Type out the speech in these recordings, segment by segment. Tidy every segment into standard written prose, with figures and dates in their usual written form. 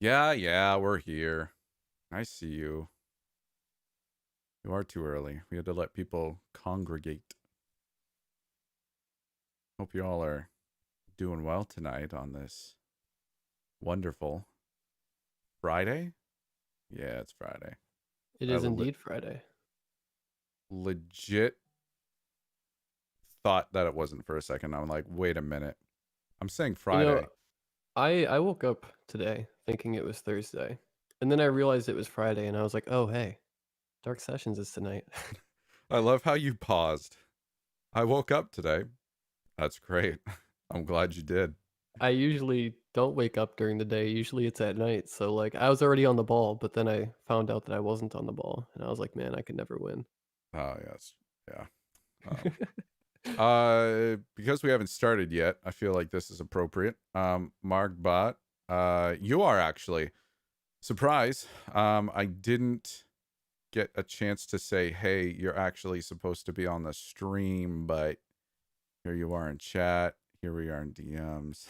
Yeah, we're here. I see you. You are too early. We had to let people congregate. Hope you all are doing well tonight on this wonderful Friday. Yeah, it's Friday. It I is indeed Friday. legit thought that it wasn't for a second. I'm like, wait a minute. I'm saying You know, Friday. I woke up today thinking it was Thursday, and then I realized it was Friday, and I was like, oh hey, Dark Sessions is tonight. I love how you paused. I woke up today. That's great. I'm glad you did. I usually don't wake up during the day. Usually it's at night. So like I was already on the ball, but then I found out that I wasn't on the ball, and I was like, man, I could never win. Oh, yes. Yeah. Um, because we haven't started yet, I feel like this is appropriate. Mark Bot, you are actually surprise. I didn't get a chance to say, hey, you're actually supposed to be on the stream, but here you are in chat. Here we are in DMs.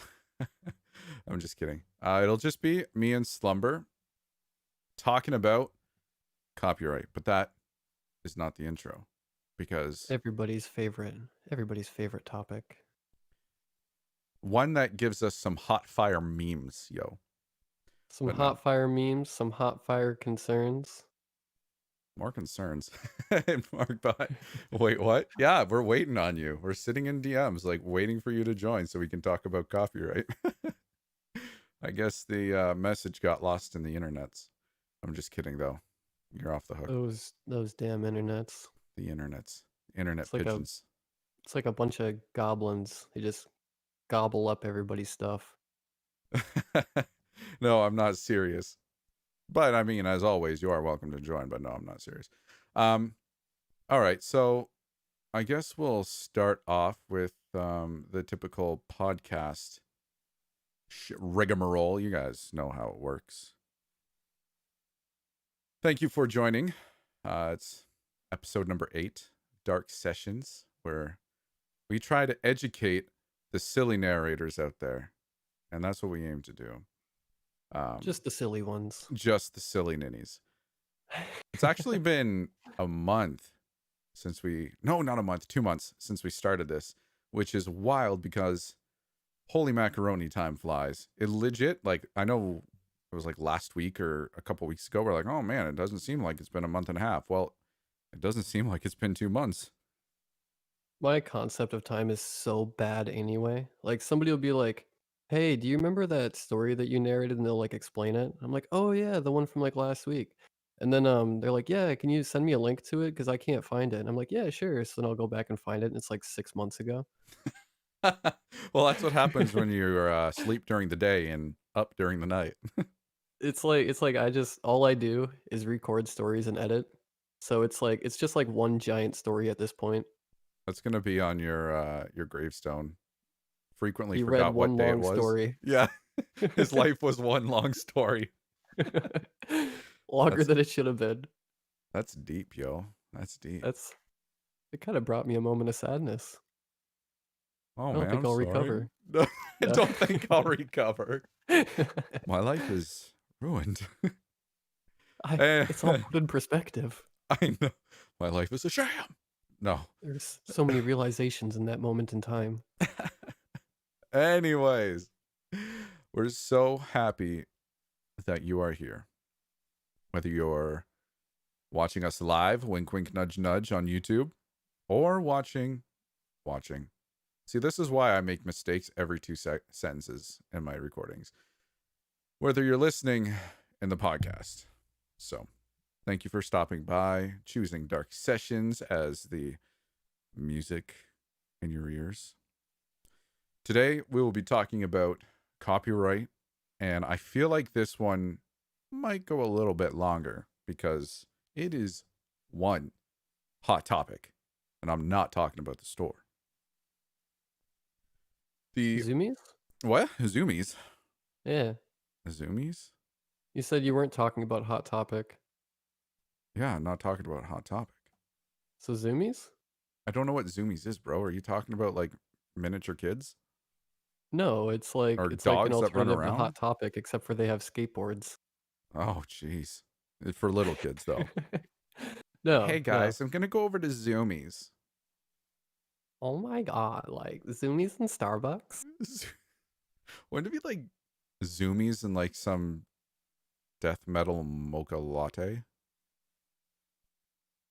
I'm just kidding. It'll just be me and Slumber talking about copyright, but that is not the intro because Everybody's favorite topic. one that gives us some hot fire memes, yo. Some But no, hot fire memes, some hot fire concerns. more concerns. Mark Bot. Wait, what? Yeah, we're waiting on you. We're sitting in DMs, like waiting for you to join so we can talk about copyright. I guess the message got lost in the internets. I'm just kidding, though. You're off the hook. Those damn internets. The internets. Internet It's like a pigeons. it's like a bunch of goblins. They just gobble up everybody's stuff. No, I'm not serious. But I mean, as always, you are welcome to join, but no, I'm not serious. Um, all right, so I guess we'll start off with the typical podcast rigmarole. You guys know how it works. Thank you for joining. It's episode number 8, Dark Sessions, where we try to educate the silly narrators out there, and that's what we aim to do. Just the silly ones. Just the silly ninnies. It's actually been a month since no, not a month, 2 months since we started this, which is wild because holy macaroni, time flies. It legit, like, I know it was like last week or a couple weeks ago. We're like, oh man, it doesn't seem like it's been a month and a half. Well, it doesn't seem like it's been 2 months. My concept of time is so bad anyway. Like somebody will be like, "Hey, do you remember that story that you narrated?" And they'll like explain it. I'm like, "Oh yeah, the one from like last week." And then they're like, "Yeah, can you send me a link to it because I can't find it?" And I'm like, "Yeah, sure." So then I'll go back and find it, and it's like 6 months ago. Well, that's what happens when you're asleep during the day and up during the night. It's like I just all I do is record stories and edit. So it's just like one giant story at this point. That's gonna be on your gravestone. Frequently He read forgot what one day it long was. story. Yeah, his life was one long story. Longer That's than it should have been. that's deep, yo. That's deep. That's It kinda brought me a moment of sadness. Oh I don't man, think I'm I'll sorry. recover. No, I Yeah. don't think I'll recover. My life is ruined. Eh, It's all put in perspective. I know. My life is a sham. No. There's so many realizations in that moment in time. Anyways, we're so happy that you are here. Whether you're watching us live, wink, wink, nudge, nudge on YouTube, or watching. See, this is why I make mistakes every two sentences in my recordings. Whether you're listening in the podcast. So, thank you for stopping by, choosing Dark Sessions as the music in your ears. Today, we will be talking about copyright, and I feel like this one might go a little bit longer because it is one hot topic, and I'm not talking about the store. The Zoomies? what? Zoomies? Yeah. Zoomies? You said you weren't talking about Hot Topic. Yeah, I'm not talking about hot topic. So Zoomies? I don't know what Zoomies is, bro. Are you talking about like miniature kids? No, Or it's like an dogs that run alternative to around? Hot Topic, except for they have skateboards. Oh, jeez. It's for little kids, though. Hey, No, no. guys, I'm going to go over to Zoomies. Oh my god, like Zoomies and Starbucks? Wouldn't it be like Zoomies and like some death metal mocha latte?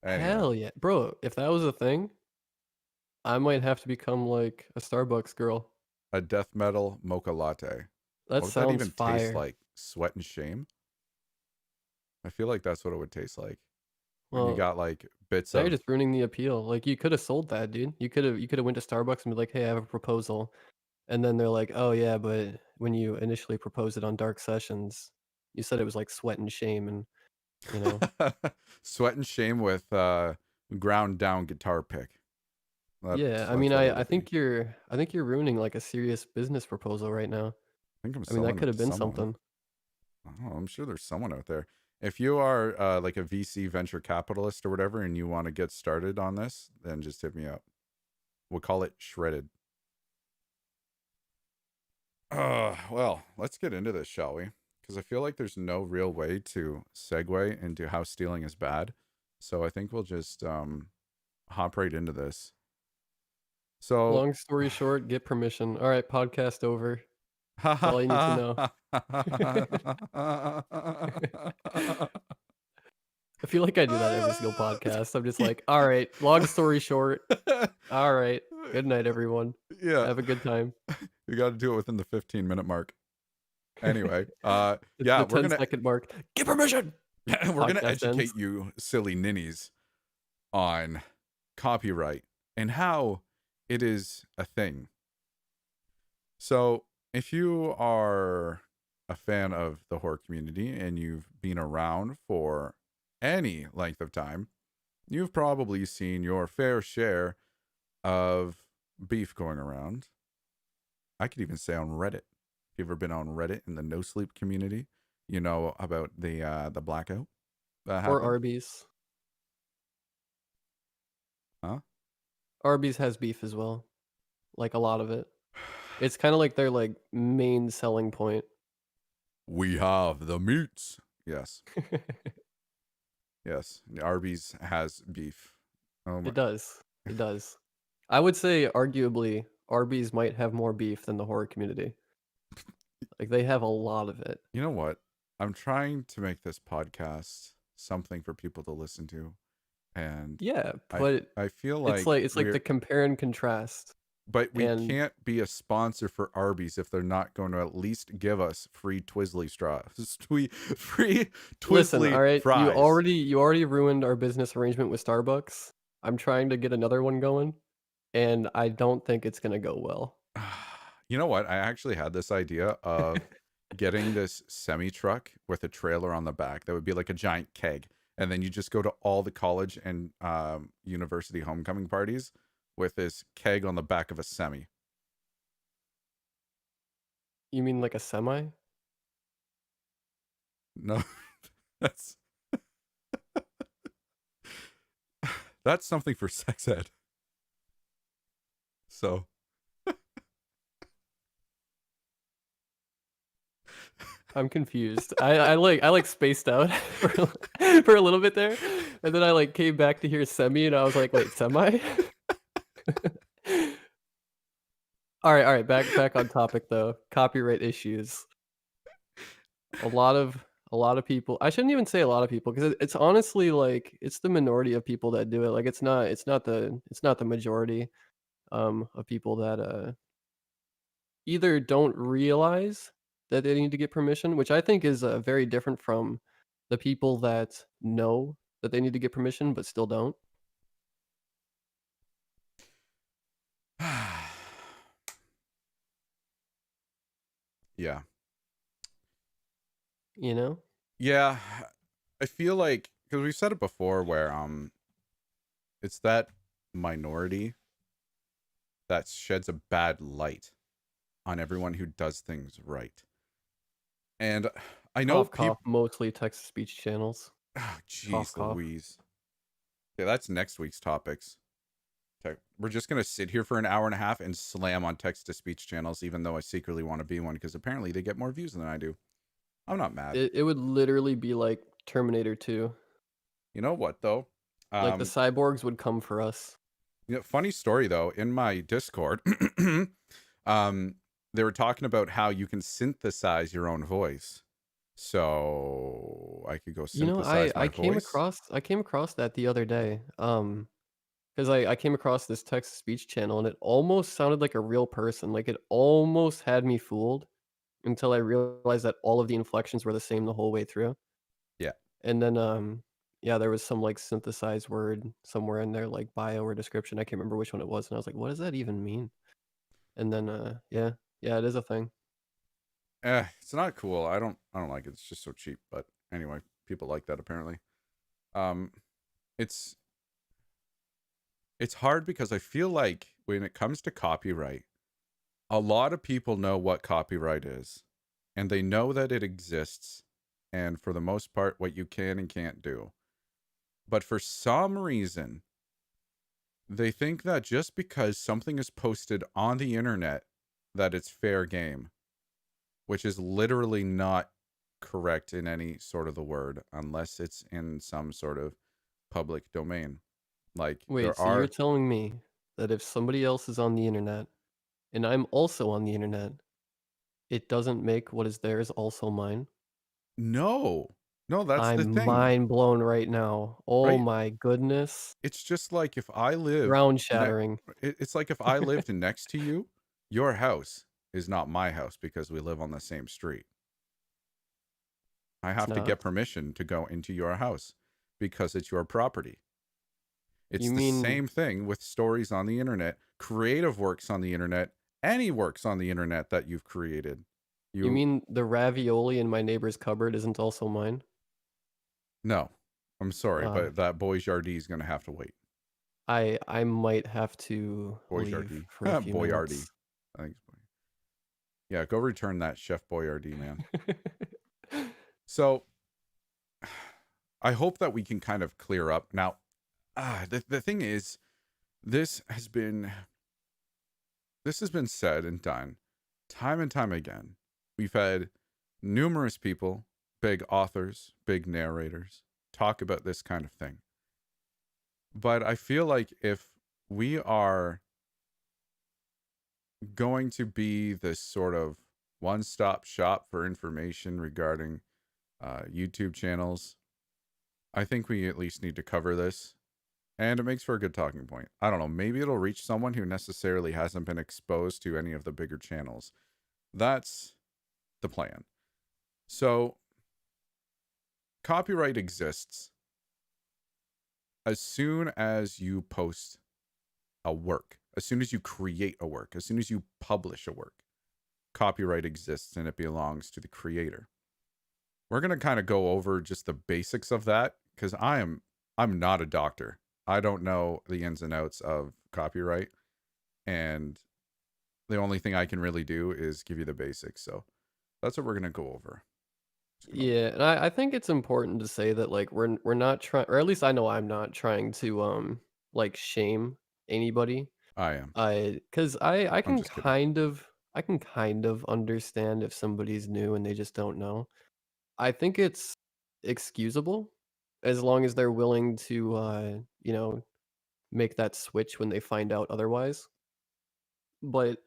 Anyway, Hell yeah. Bro, if that was a thing, I might have to become like a Starbucks girl. a death metal mocha latte. That What would that sounds even taste fire. like? Sweat and shame? I feel like that's what it would taste like. When you Well, got like bits now you're of. just ruining the appeal. Like you could have sold that, dude. You could have went to Starbucks and be like, "Hey, I have a proposal." And then they're like, "Oh yeah, but when you initially proposed it on Dark Sessions, you said it was like sweat and shame and, you know." Sweat and shame with ground down guitar pick. Yeah, I That's mean, what it I would be. think you're ruining like a serious business proposal right now. I think I'm I mean, that selling could it have to been someone. something. Oh, I'm sure there's someone out there. If you are like a VC venture capitalist or whatever and you want to get started on this, then just hit me up. We'll call it shredded. Well, let's get into this, shall we? Because I feel like there's no real way to segue into how stealing is bad. So I think we'll just hop right into this. So Long story short, get permission. All right, podcast over. That's all you need to know. I feel like I do that every single podcast. I'm just like, all right, long story short. All right. Good night, everyone. Yeah, Have a good time. you got to do it within the 15-minute mark. Anyway, The yeah, 10-second mark. Get permission. we're gonna Podcast ends. educate you silly ninnies on copyright and how it is a thing. So, if you are a fan of the horror community and you've been around for any length of time, you've probably seen your fair share of beef going around. I could even say on Reddit. If you've ever been on Reddit in the NoSleep community, you know about the blackout that Or happened. Arby's. Huh? Arby's has beef as well. Like a lot of it. It's kind of like their like main selling point. We have the meats. Yes. Yes. The Arby's has beef. Oh my. It does. It does. I would say arguably Arby's might have more beef than the horror community. Like they have a lot of it. You know what? I'm trying to make this podcast something for people to listen to. And Yeah, I but I feel like it's like the compare and contrast. but we And can't be a sponsor for Arby's if they're not going to at least give us free Twizzly straws. Free listen, all Twizzly right, fries. you already ruined our business arrangement with Starbucks. I'm trying to get another one going, and I don't think it's gonna go well. You know what? I actually had this idea of getting this semi truck with a trailer on the back that would be like a giant keg. And then you just go to all the college and university homecoming parties with this keg on the back of a semi. You mean like a semi? No, that's that's something for sex ed. So I'm confused. I like spaced out for a little bit there, and then I like came back to hear semi, and I was like, wait, semi? All right, back on topic though. Copyright issues. A lot of people. I shouldn't even say a lot of people because it's honestly like it's the minority of people that do it. Like it's not the majority of people that either don't realize that they need to get permission, which I think is very different from the people that know that they need to get permission but still don't. yeah. You know? Yeah. I feel like because we've said it before where it's that minority that sheds a bad light on everyone who does things right. And I know Cough, cough. people. Mostly text to speech channels. Oh, Cough, jeez cough. Louise. Yeah, that's next week's topics. We're just gonna sit here for an hour and a half and slam on text to speech channels, even though I secretly want to be one because apparently they get more views than I do. I'm not mad. It would literally be like Terminator 2. You know what though? Like the Um, cyborgs would come for us. funny story though. In my Discord, um, they were talking about how you can synthesize your own voice. So I could go You know, synthesize my voice. I came across that the other day. 'Cause I came across this text to speech channel and it almost sounded like a real person. Like it almost had me fooled until I realized that all of the inflections were the same the whole way through. Yeah. And then yeah, there was some like synthesized word somewhere in there like bio or description. I can't remember which one it was and I was like, what does that even mean? And then yeah. Yeah, it is a thing. It's not cool. I don't like it. It's just so cheap. But anyway, people like that apparently. Um, it's it's hard because I feel like when it comes to copyright, a lot of people know what copyright is, and they know that it exists, and for the most part, what you can and can't do. But for some reason, they think that just because something is posted on the internet, that it's fair game, which is literally not correct in any sort of the word, unless it's in some sort of public domain. Like Wait, there so you're are telling me that if somebody else is on the internet and I'm also on the internet, it doesn't make what is theirs also mine? no, no, that's the I'm thing, mind blown right now. Oh right? my goodness. It's just like if I live Ground ne- shattering. it's like if I lived next to you, your house is not my house because we live on the same street. I It's have to not. get permission to go into your house because it's your property. It's You the mean same thing with stories on the internet, creative works on the internet, any works on the internet that you've created. you You mean the ravioli in my neighbor's cupboard isn't also mine? no, I'm sorry, Uh, but that boy Jardie is going to have to wait. I might have to Boy leave Jardie, for a few Boyardee. minutes. I think it's Boy. Yeah, go return that Chef Boyardee, man. So I hope that we can kind of clear up now. The thing is, this has been this has been said and done time and time again. We've had numerous people, big authors, big narrators, talk about this kind of thing. But I feel like if we are going to be this sort of one-stop shop for information regarding YouTube channels, I think we at least need to cover this. And it makes for a good talking point. I don't know. Maybe it'll reach someone who necessarily hasn't been exposed to any of the bigger channels. That's the plan. So, copyright exists as soon as you post a work, as soon as you create a work, as soon as you publish a work. Copyright exists and it belongs to the creator. We're going to kind of go over just the basics of that because I'm not a doctor. I don't know the ins and outs of copyright, and the only thing I can really do is give you the basics. So that's what we're gonna go over. Just gonna, Yeah, and I think it's important to say that like we're not trying, or at least I know I'm not trying to like shame anybody. I am. Because I I'm can just kidding. I can kind of understand if somebody's new and they just don't know. I think it's excusable as long as they're willing to you know, make that switch when they find out otherwise. But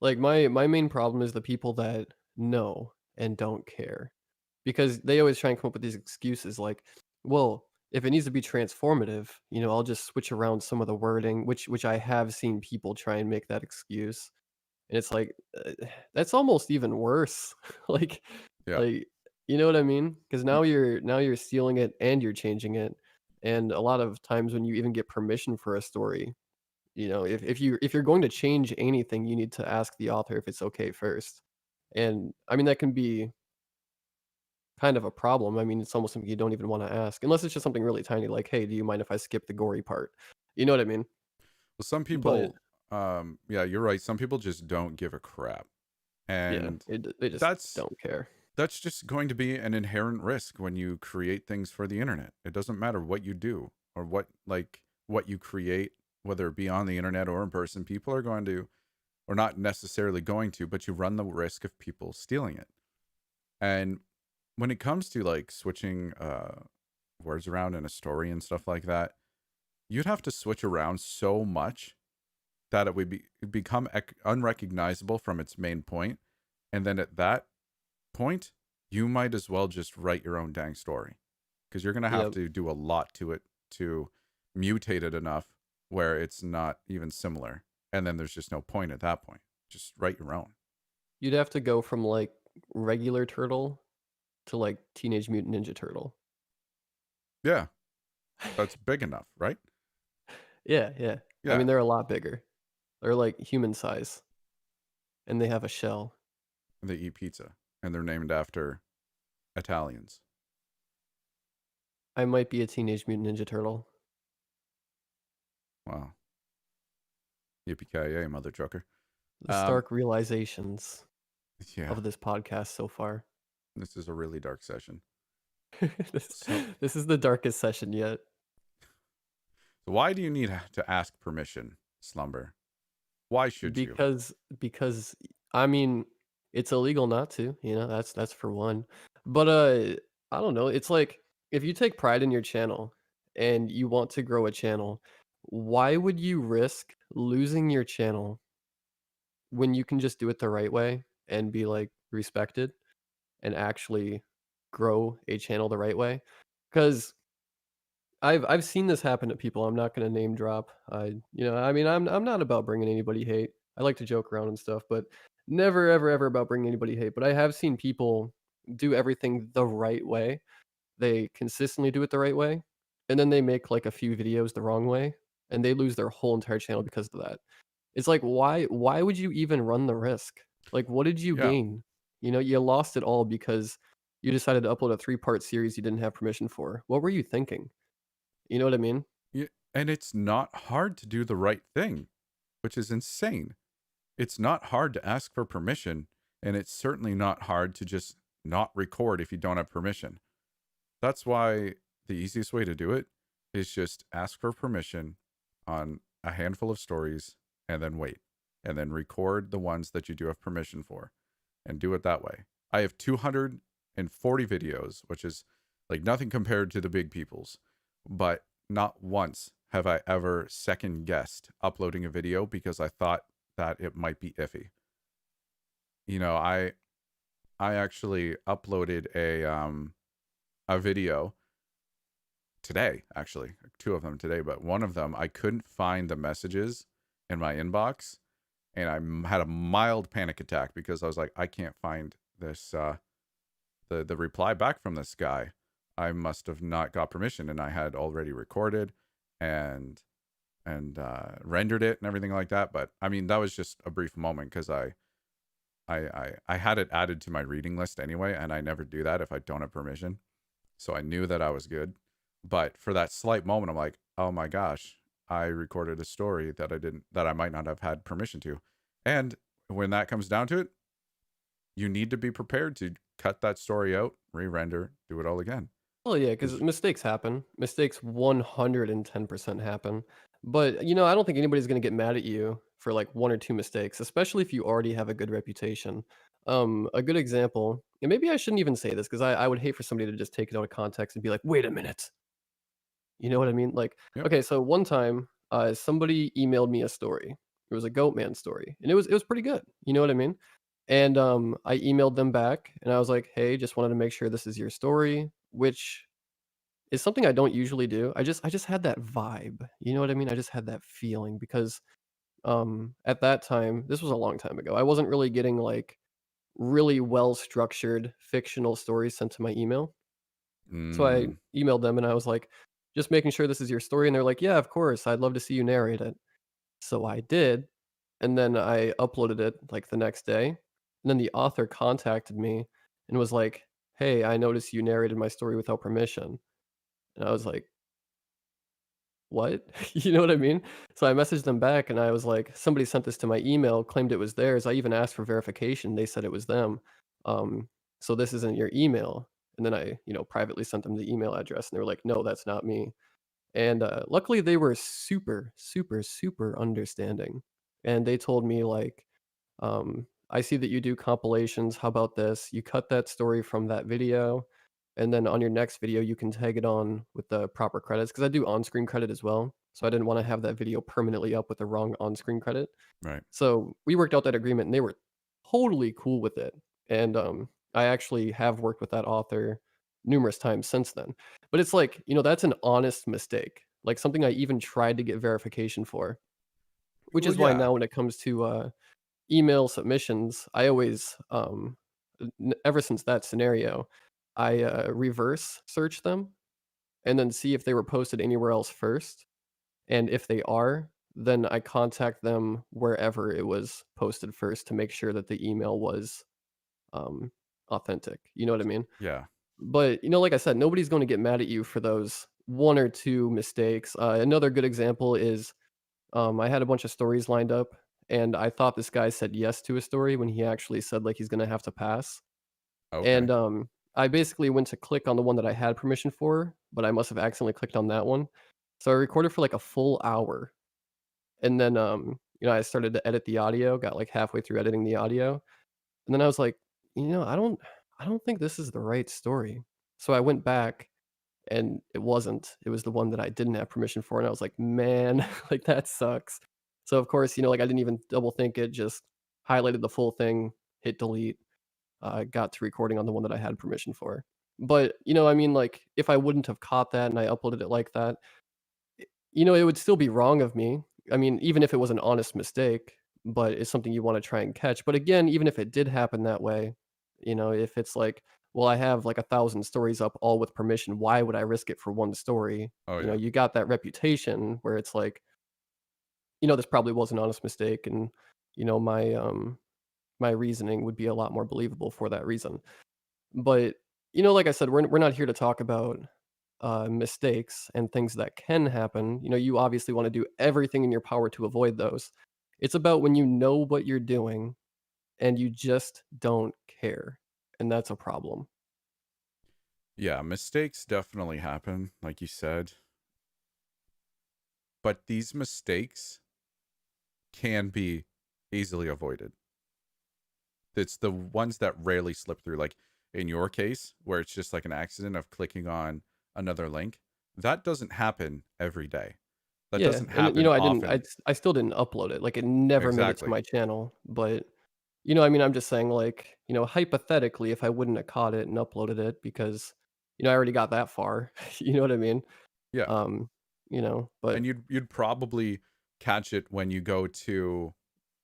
like my main problem is the people that know and don't care. Because they always try and come up with these excuses like, well, if it needs to be transformative, you know, I'll just switch around some of the wording, which I have seen people try and make that excuse. And it's like that's almost even worse. like Yeah. like you know what I mean? Cuz Y- now you're stealing it and you're changing it. And a lot of times when you even get permission for a story, you know, if you're going to change anything, you need to ask the author if it's okay first. And I mean that can be kind of a problem. I mean, it's almost something you don't even wanna ask, unless it's just something really tiny like, "Hey, do you mind if I skip the gory part?" You know what I mean? Well, some But people, yeah, you're right. Some people just don't give a crap, yeah, and they just that's don't care. that's just going to be an inherent risk when you create things for the internet. It doesn't matter what you do or what you create. whether it be on the internet or in person, people are going to, or not necessarily going to, but you run the risk of people stealing it. And when it comes to like switching words around in a story and stuff like that, you'd have to switch around so much that it would become unrecognizable from its main point. And then at that point, you might as well just write your own dang story, because you're going to have Yep. to do a lot to it to mutate it enough where it's not even similar. And then there's just no point at that point. Just write your own. You'd have to go from like regular turtle to like Teenage Mutant Ninja Turtle. Yeah, that's big enough, right? Yeah, yeah. I Yeah, mean, they're a lot bigger. They're like human size, and they have a shell. they eat pizza and they're named after Italians. I might be a Teenage Mutant Ninja Turtle. Wow. Yippee-ki-yay, mother trucker. The Um, stark realizations yeah, of this podcast so far. this is a really dark session. this, So, this is the darkest session yet. why do you need to ask permission, Slumber? Why should you? Because I mean, it's illegal not to, that's for one. But I don't know, it's like if you take pride in your channel and you want to grow a channel, why would you risk losing your channel when you can just do it the right way and be like respected and actually grow a channel the right way? Cuz I've seen this happen to people. I'm not going to name drop. I mean, I'm not about bringing anybody hate. I like to joke around and stuff, but never ever ever about bringing anybody hate. But I have seen people do everything the right way. They consistently do it the right way, and then they make like a few videos the wrong way, and they lose their whole entire channel because of that. It's like why would you even run the risk? Like what did you Yeah, gain? You lost it all because you decided to upload a 3-part series you didn't have permission for. What were you thinking? You know what I mean? yeah, and it's not hard to do the right thing, which is insane. It's not hard to ask for permission, and it's certainly not hard to just not record if you don't have permission. That's why the easiest way to do it is just ask for permission on a handful of stories and then wait, and then record the ones that you do have permission for and do it that way. I have 240 videos, which is like nothing compared to the big people's, but not once have I ever second guessed uploading a video because I thought that it might be iffy. You know, I actually uploaded a video today, actually, two of them today, but one of them I couldn't find the messages in my inbox, and had a mild panic attack because I was like, I can't find this the reply back from this guy. I must have not got permission, and I had already recorded and rendered it and everything like that. But I mean, that was just a brief moment because I had it added to my reading list anyway, and I never do that if I don't have permission. So I knew that I was good. But for that slight moment, I'm like, oh my gosh, I recorded a story that I might not have had permission to. And when that comes down to it, you need to be prepared to cut that story out, re-render, do it all again. Oh yeah, because 'Cause mistakes happen. Mistakes 110% happen. But I don't think anybody's gonna get mad at you for like one or two mistakes, especially if you already have a good reputation. A good example, and maybe I shouldn't even say this because I would hate for somebody to just take it out of context and be like, wait a minute. You know what I mean? Like, yep. okay, so one time, somebody emailed me a story. It was a Goat Man story, and it was pretty good. You know what I mean? And I emailed them back, and I was like, "Hey, just wanted to make sure this is your story," which is something I don't usually do. I just had that vibe. You know what I mean? I just had that feeling because at that time, this was a long time ago. I wasn't really getting like really well structured fictional stories sent to my email. So I Mm, emailed them and I was like, just making sure this is your story. And they're like, yeah, of course. I'd love to see you narrate it. So I did. And then I uploaded it like the next day. And then the author contacted me and was like, hey, I noticed you narrated my story without permission. And I was like, what? You know what I mean? So I messaged them back and I was like, somebody sent this to my email, claimed it was theirs. I even asked for verification. They said it was them. Um, so this isn't your email. And then I privately sent them the email address and they were like, no, that's not me. And, luckily, they were super, super, super understanding, and they told me, like, "I see that you do compilations, how about this? You cut that story from that video, and then on your next video, you can tag it on with the proper credits because I do on-screen credit as well, so I didn't wanna have that video permanently up with the wrong on-screen credit. Right. So, we worked out that agreement, and they were totally cool with it, and, I actually have worked with that author numerous times since then. But it's like, that's an honest mistake, like, something I even tried to get verification for, which Well, is why yeah. now when it comes to, email submissions, I always, ever since that scenario, I, reverse search them and then see if they were posted anywhere else first, and if they are, then I contact them wherever it was posted first to make sure that the email was, um, authentic, you know what I mean? Yeah. But, like I said, nobody's gonna get mad at you for those 1 or 2 mistakes. Another good example is, I had a bunch of stories lined up, and I thought this guy said yes to a story when he actually said, like, he's gonna have to pass. Okay. And, I basically went to click on the one that I had permission for, but I must have accidentally clicked on that one. So I recorded for, like, a full hour, and then, I started to edit the audio, got, like, halfway through editing the audio, and then I was like, I don't think this is the right story." So I went back and it wasn't. It was the one that I didn't have permission for, and I was like, "Man, like, that sucks." So, of course, like, I didn't even double think it, just highlighted the full thing, hit delete, got to recording on the one that I had permission for. But, I mean, like, if I wouldn't have caught that and I uploaded it like that, it would still be wrong of me. I mean, even if it was an honest mistake, but it's something you wanna try and catch. But again, even if it did happen that way, if it's like, well, I have like 1,000 stories up all with permission, why would I risk it for one story? Oh, yeah. You got that reputation where it's like, this probably was an honest mistake and, my reasoning would be a lot more believable for that reason. But, like I said, we're not here to talk about mistakes and things that can happen. You obviously want to do everything in your power to avoid those. It's about when you know what you're doing and you just don't care. And that's a problem. Yeah. Mistakes definitely happen, like you said. But these mistakes can be easily avoided. It's the ones that rarely slip through. Like in your case, where it's just like an accident of clicking on another link. That doesn't happen every day. That Yeah. doesn't And, happen I didn't, often. I still didn't upload it. Like it never made it to Exactly. my channel. But, I mean, I'm just saying, like, hypothetically, if I wouldn't have caught it and uploaded it because, I already got that far, you know what I mean? Yeah. Um, but And you'd probably catch it when you go to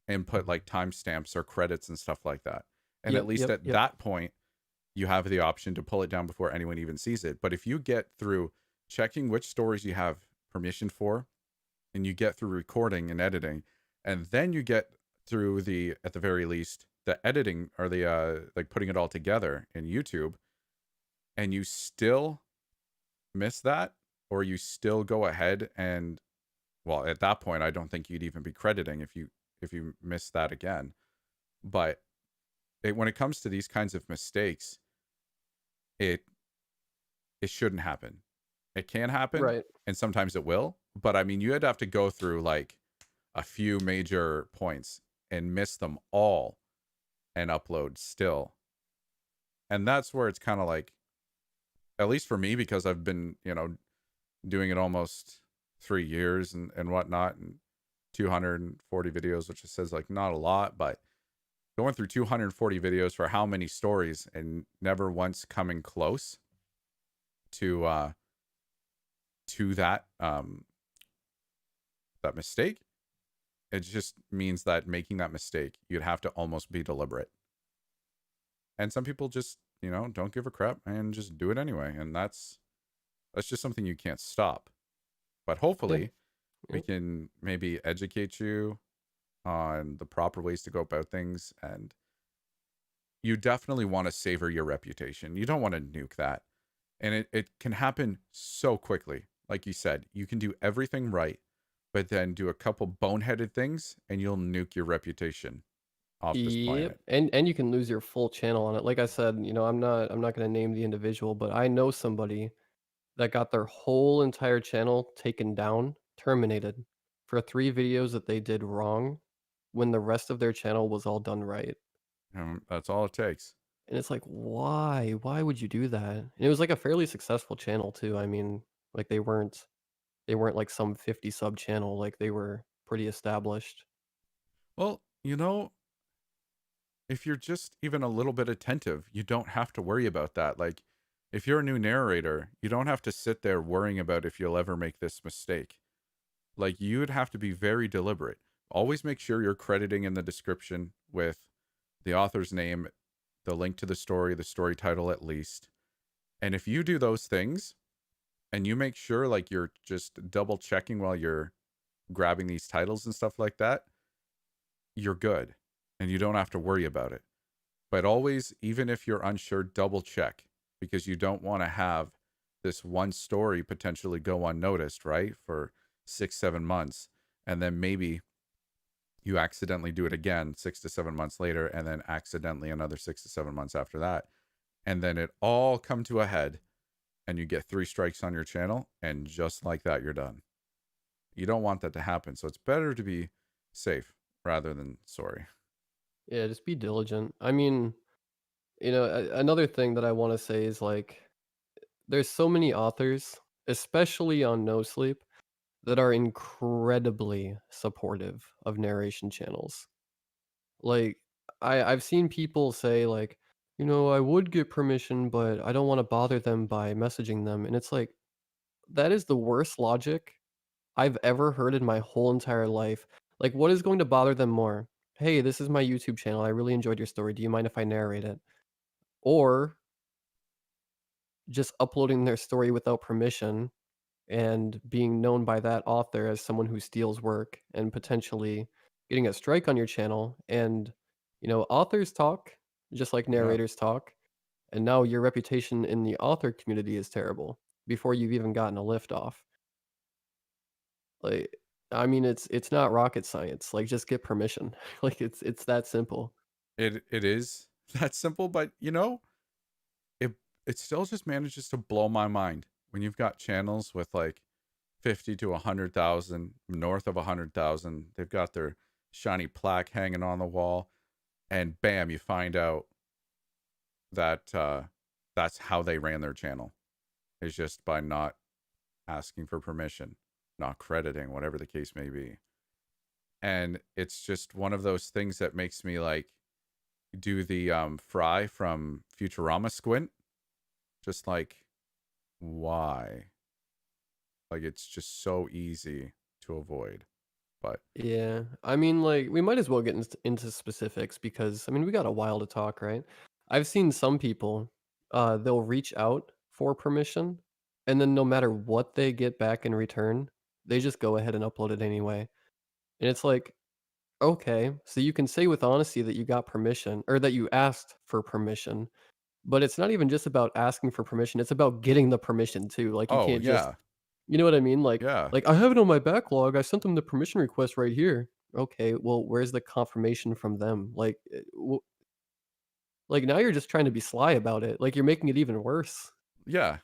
input like timestamps or credits and stuff like that. And at yep, least yep, at yep. that point, you have the option to pull it down before anyone even sees it. But if you get through checking which stories you have permission for, and you get through recording and editing, and then you get through the, at the very least, the editing or the like putting it all together in YouTube, and you still miss that, or you still go ahead and, well, at that point I don't think you'd even be crediting if you miss that again. But when it comes to these kinds of mistakes, it it shouldn't happen. It can happen, Right. and sometimes it will, but I mean, you'd have to go through like a few major points and miss them all and upload still. And that's where it's kind of like, at least for me, because I've been, doing it almost 3 years and whatnot, and 240 videos, which says like not a lot, but going through 240 videos for how many stories and never once coming close to that that mistake, it just means that making that mistake, you'd have to almost be deliberate. And some people just, don't give a crap and just do it anyway, and that's just something you can't stop. But Yeah. hopefully we Yep. can maybe educate you on the proper ways to go about things. And you definitely want to savor your reputation. You don't want to nuke that. And it can happen so quickly. Like you said, you can do everything right, but then do a couple boneheaded things and you'll nuke your reputation off this Yep, planet. and you can lose your full channel on it. Like I said, I'm not gonna name the individual, but I know somebody that got their whole entire channel taken down, terminated, for 3 videos that they did wrong when the rest of their channel was all done right. That's all it takes. And it's like, why? Why would you do that? And it was, like, a fairly successful channel too, I mean, like, they weren't like some 50 sub channel, like, they were pretty established. Well, if you're just even a little bit attentive, you don't have to worry about that. Like, if you're a new narrator, you don't have to sit there worrying about if you'll ever make this mistake. Like, you'd have to be very deliberate. Always make sure you're crediting in the description with the author's name, the link to the story title at least. And if you do those things and you make sure like you're just double checking while you're grabbing these titles and stuff like that, you're good and you don't have to worry about it. But always, even if you're unsure, double check because you don't want to have this one story potentially go unnoticed, right? For 6, 7 months. And then maybe you accidentally do it again 6 to 7 months later, and then accidentally another 6 to 7 months after that. And then it all come to a head and you get 3 strikes on your channel. And just like that, you're done. You don't want that to happen. So it's better to be safe rather than sorry. Yeah, just be diligent. I mean, another thing that I wanna say is, like, there's so many authors, especially on NoSleep, that are incredibly supportive of narration channels. Like, I've seen people say, like, "I would get permission, but I don't wanna bother them by messaging them," and it's like, that is the worst logic I've ever heard in my whole entire life. Like, what is going to bother them more? "Hey, this is my YouTube channel. I really enjoyed your story. Do you mind if I narrate it?" Or just uploading their story without permission and being known by that author as someone who steals work and potentially getting a strike on your channel. And, authors talk just like Yeah. narrators talk. And now your reputation in the author community is terrible before you've even gotten a lift off. Like, I mean, it's not rocket science. Like, just get permission. Like, it's that simple. It is that simple, but it it still just manages to blow my mind when you've got channels with like 50 to 100,000, north of 100,000. They've got their shiny plaque hanging on the wall, and bam, you find out that that's how they ran their channel. Is just by not asking for permission, not crediting, whatever the case may be. And it's just one of those things that makes me like do the Fry from Futurama squint. Just like, why? Like, it's just so easy to avoid. But Yeah. I mean, like, we might as well get into specifics because, I mean, we got a while to talk, right? I've seen some people, they'll reach out for permission, and then no matter what they get back in return, they just go ahead and upload it anyway. And it's like, okay, so you can say with honesty that you got permission or that you asked for permission, but it's not even just about asking for permission, it's about getting the permission too. Like, you oh can't just yeah, you know what I mean? yeah, I have it on my backlog, I sent them the permission request right here. Okay, well, where's the confirmation from them? Like, now you're just trying to be sly about it, like, you're making it even worse. yeah.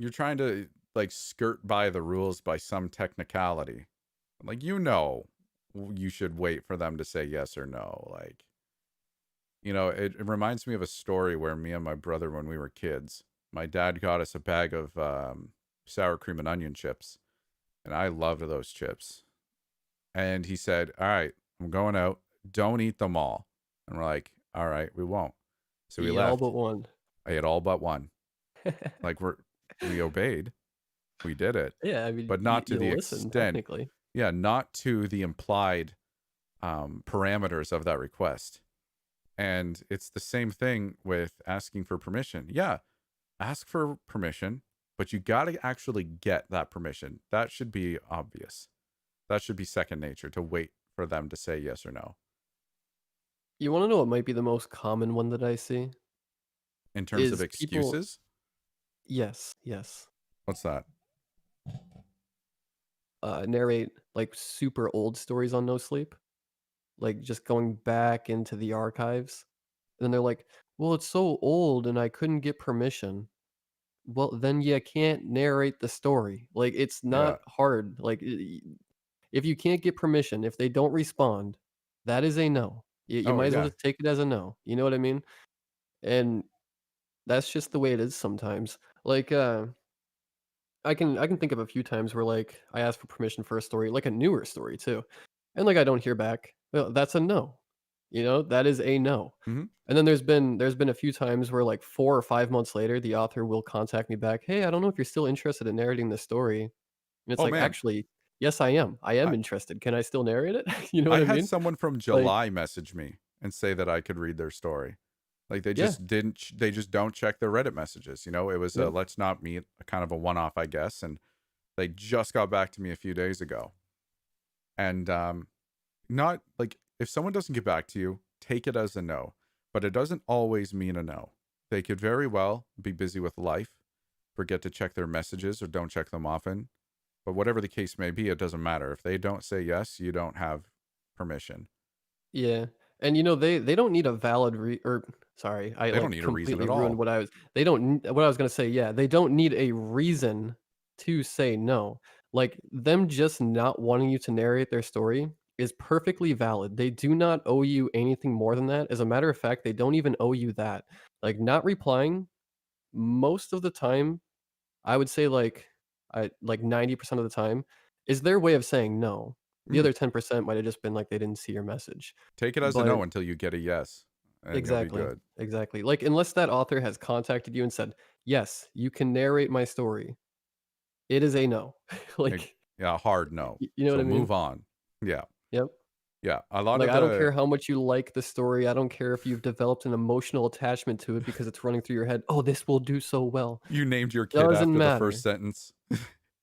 You're trying to like skirt by the rules by some technicality. Like, you should wait for them to say yes or no. Like, it reminds me of a story where me and my brother, when we were kids, my dad got us a bag of sour cream and onion chips, and I loved those chips. And he said, "All right, I'm going out. Don't eat them all." And we're like, "All right, we won't." So we Eat all left. but one. I ate all but one. Like, we obeyed. We did it, Yeah, I mean, but you not to you the listen, extent. technically. Yeah, not to the implied parameters of that request. And it's the same thing with asking for permission. Yeah, ask for permission, but you got to actually get that permission. That should be obvious. That should be second nature to wait for them to say yes or no. You wanna know what might be the most common one that I see? In terms of Is people excuses, Yes, yes. what's that? Narrate, like, super old stories on No Sleep, like, just going back into the archives, and then they're like, "Well, it's so old and I couldn't get permission." well, then you can't narrate the story. Like, it's Yeah. not hard. Like, if you can't get permission, if they don't respond, that is a no. You Oh might as well yeah. just take it as a no. You know what I mean? And that's just the way it is sometimes. Like, I can think of a few times where, like, I asked for permission for a story, like a newer story too, and, like, I don't hear back. Well, that's a no. You know, that is a no. Hmm. And then there's been a few times where, like, 4 or 5 months later, the author will contact me back, "Hey, I don't know if you're still interested in narrating this story." And it's Oh like, man. "Actually, yes, I am. I am I, interested. Can I still narrate it?" You know what I I had mean? someone from Like, July message me and say that I could read their story. Like they yeah, just didn't. They just don't check their Reddit messages. You know, it was a yep, let's not meet, a kind of a one-off, I guess. And they just got back to me a few days ago. And not like if someone doesn't get back to you, take it as a no. But it doesn't always mean a no. They could very well be busy with life, forget to check their messages, or don't check them often. But whatever the case may be, it doesn't matter. If they don't say yes, you don't have permission. yeah. And, you know, they don't need a valid or sorry, I, They don't like, need a reason at completely ruined all. what I was they don't what I was gonna say, yeah, they don't need a reason to say no. Like, them just not wanting you to narrate their story is perfectly valid. They do not owe you anything more than that. As a matter of fact, they don't even owe you that. Like, not replying most of the time, I would say, like 90% of the time, is their way of saying no. The Mm. other 10% might have just been like they didn't see your message. Take it as a But no until you get a yes, and you'll be exactly, good. exactly. Like, unless that author has contacted you and said, "Yes, you can narrate my story," it is a no. Like, Like, yeah, hard no. you know what So I mean? move on. Yeah, Yep. yeah. A lot Like, of I don't the care how much you like the story, I don't care if you've developed an emotional attachment to it because it's running through your head, "Oh, this will do so well." you named your kid Doesn't after the first matter. sentence.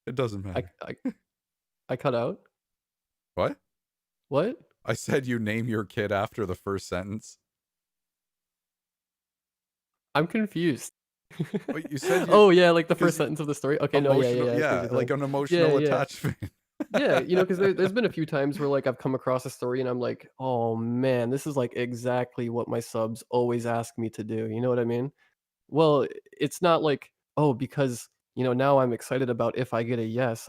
It doesn't I matter. I I cut out? What? What? I said you name your kid after the first sentence. I'm confused. But you said you Oh, yeah, like the first because sentence of the story? Okay, no, yeah, yeah, emotional, yeah, I see what yeah, you're like saying. an Yeah, emotional yeah. attachment. Yeah, you know, because there's been a few times where, like, I've come across a story and I'm like, "Oh, man, this is, like, exactly what my subs always ask me to do." You know what I mean? Well, it's not like, "Oh, because, you know, now I'm excited about if I get a yes,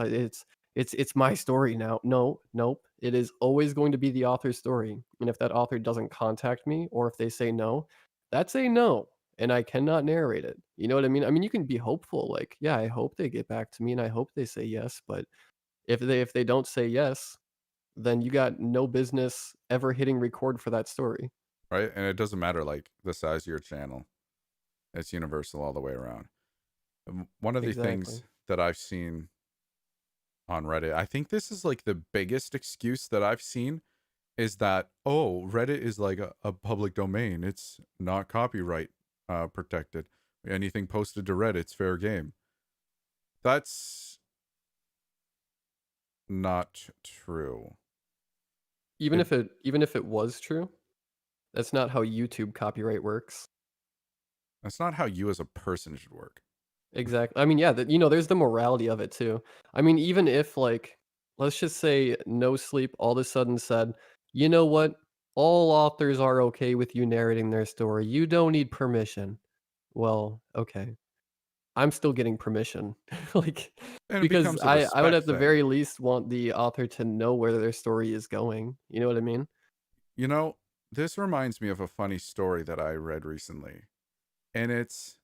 it's my story now." No, nope. It is always going to be the author's story, and if that author doesn't contact me or if they say no, that's a no, and I cannot narrate it. You know what I mean? I mean, you can be hopeful, like, "Yeah, I hope they get back to me and I hope they say yes," but if they don't say yes, then you got no business ever hitting record for that story. Right? And it doesn't matter like the size of your channel. It's universal all the way around. One of the things Exactly. that I've seen on Reddit, I think this is like the biggest excuse that I've seen is that, oh, Reddit is like a public domain. It's not copyright protected. Anything posted to Reddit's fair game. That's not true. Even It if it was true, that's not how YouTube copyright works. That's not how you as a person should work. Exactly. I mean, yeah, you know, there's the morality of it too. I mean, even if, like, let's just say No Sleep all of a sudden said, "You know what? All authors are okay with you narrating their story. You don't need permission." Well, okay. I'm still getting permission. Like, And it because becomes a I would respect at the thing. very least want the author to know where their story is going. You know what I mean? You know, this reminds me of a funny story that I read recently, and it's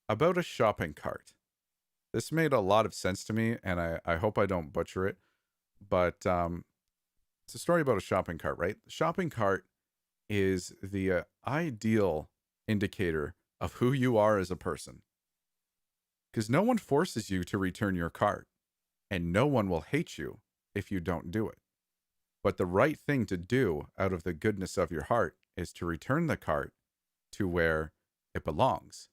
about a shopping cart. This made a lot of sense to me, and I hope I don't butcher it, but it's a story about a shopping cart, right? The shopping cart is the ideal indicator of who you are as a person, because no one forces you to return your cart, and no one will hate you if you don't do it. But the right thing to do out of the goodness of your heart is to return the cart to where it belongs.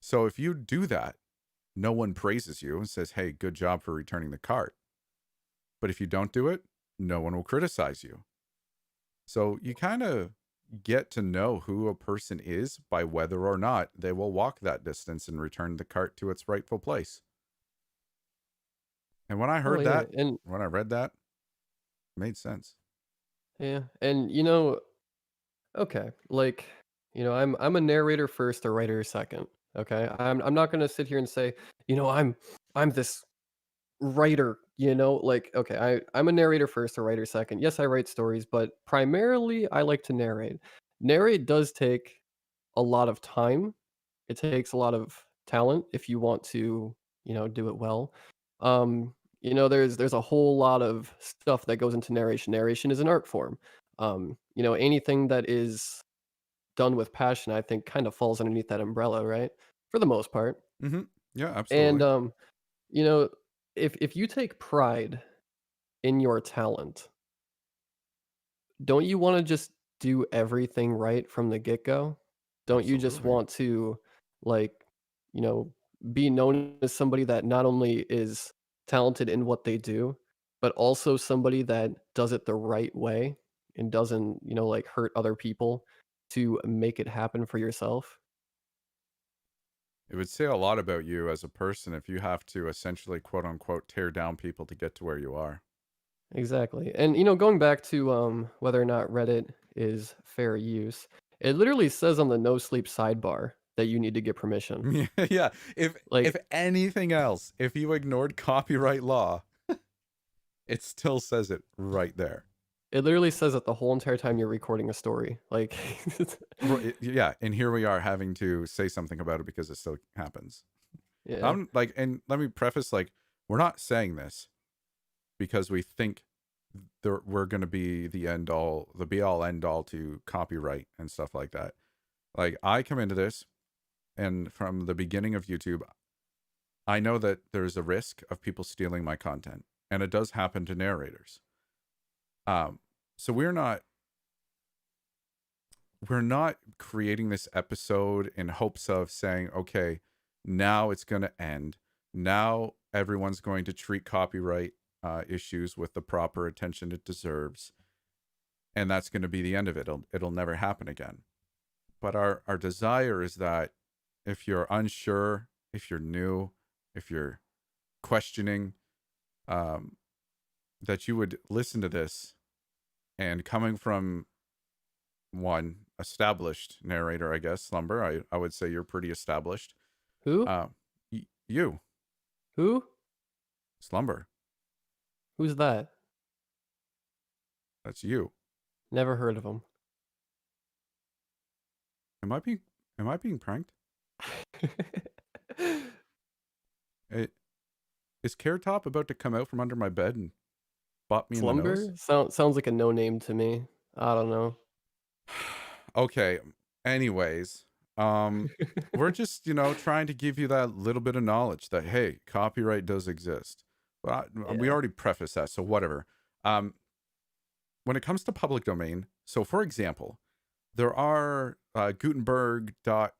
So if you do that, no one praises you and says, hey, good job for returning the cart. But if you don't do it, no one will criticize you. So you kind of get to know who a person is by whether or not they will walk that distance and return the cart to its rightful place. And when I Oh heard yeah, that, and when I read that, it made sense. yeah, and you know, okay, like, you know, I'm a narrator first, a writer second. Okay, I'm not gonna sit here and say, you know, I'm this writer, you know, like, okay, I'm a narrator first, a writer second. Yes, I write stories, but primarily I like to narrate. Narrate does take a lot of time. It takes a lot of talent if you want to, you know, do it well. You know, there's a whole lot of stuff that goes into narration. Narration is an art form. You know, anything that is done with passion, I think, kind of falls underneath that umbrella, right? For the most part. Hmm. Yeah, And absolutely. you know, if you take pride in your talent, don't you wanna just do everything right from the get-go? Don't you just Absolutely. want to, like, you know, be known as somebody that not only is talented in what they do, but also somebody that does it the right way and doesn't, you know, like, hurt other people to make it happen for yourself? It would say a lot about you as a person if you have to essentially, quote unquote, tear down people to get to where you are. Exactly, and, you know, going back to, whether or not Reddit is fair use, it literally says on the NoSleep sidebar that you need to get permission. Yeah, yeah. If Like, anything else, if you ignored copyright law, it still says it right there. it literally says it the whole entire time you're recording a story, like Yeah, and here we are having to say something about it because it still happens. Yeah, I'm like, and let me preface, like, we're not saying this because we think we're going to be the end all, the be all end all to copyright and stuff like that. Like, I come into this, and from the beginning of YouTube, I know that there's a risk of people stealing my content, and it does happen to narrators. Um, so we're not creating this episode in hopes of saying, okay, now it's going to end. Now everyone's going to treat copyright issues with the proper attention it deserves, and that's going to be the end of it. It'll never happen again. But our desire is that if you're unsure, if you're new, if you're questioning, um, that you would listen to this, and coming from one established narrator, I guess, Slumber, I would say you're pretty established. who? Uh, you, Who? Slumber, Who's that? that's you. Never heard of him. Am I being am I being pranked? It, is Carrot Top about to come out from under my bed and bop me in the nose? Slumber? Sounds like a no name to me. I don't know. Okay. Anyways, um, we're just trying to give you that little bit of knowledge that hey, copyright does exist. But we Yeah. already prefaced that, so whatever. Um, when it comes to public domain, so for example, there are Gutenberg.org,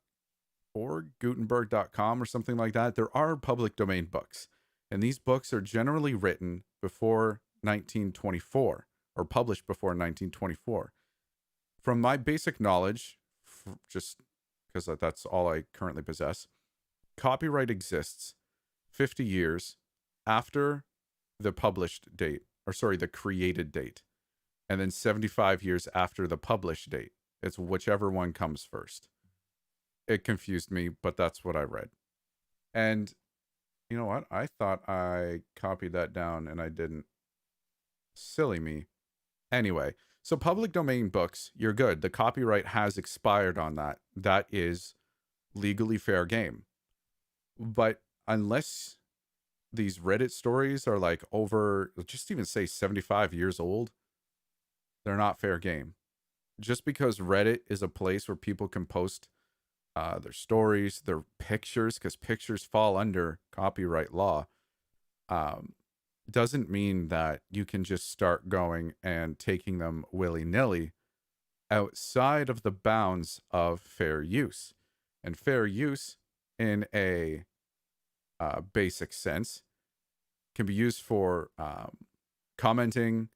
Gutenberg.com, or something like that. There are public domain books, and these books are generally written before 1924 or published before 1924. From my basic knowledge, just because that's all I currently possess, copyright exists 50 years after the published date, or sorry, the created date, and then 75 years after the published date. It's whichever one comes first. It confused me, but that's what I read. And you know what? I thought I copied that down and I didn't. Silly me. Anyway, so public domain books, you're good. The copyright has expired on that. That is legally fair game. But unless these Reddit stories are like over, just even say 75 years old, they're not fair game. Just because Reddit is a place where people can post their stories, their pictures, because pictures fall under copyright law, um, doesn't mean that you can just start going and taking them willy nilly outside of the bounds of fair use. And fair use, in a basic sense, can be used for commenting,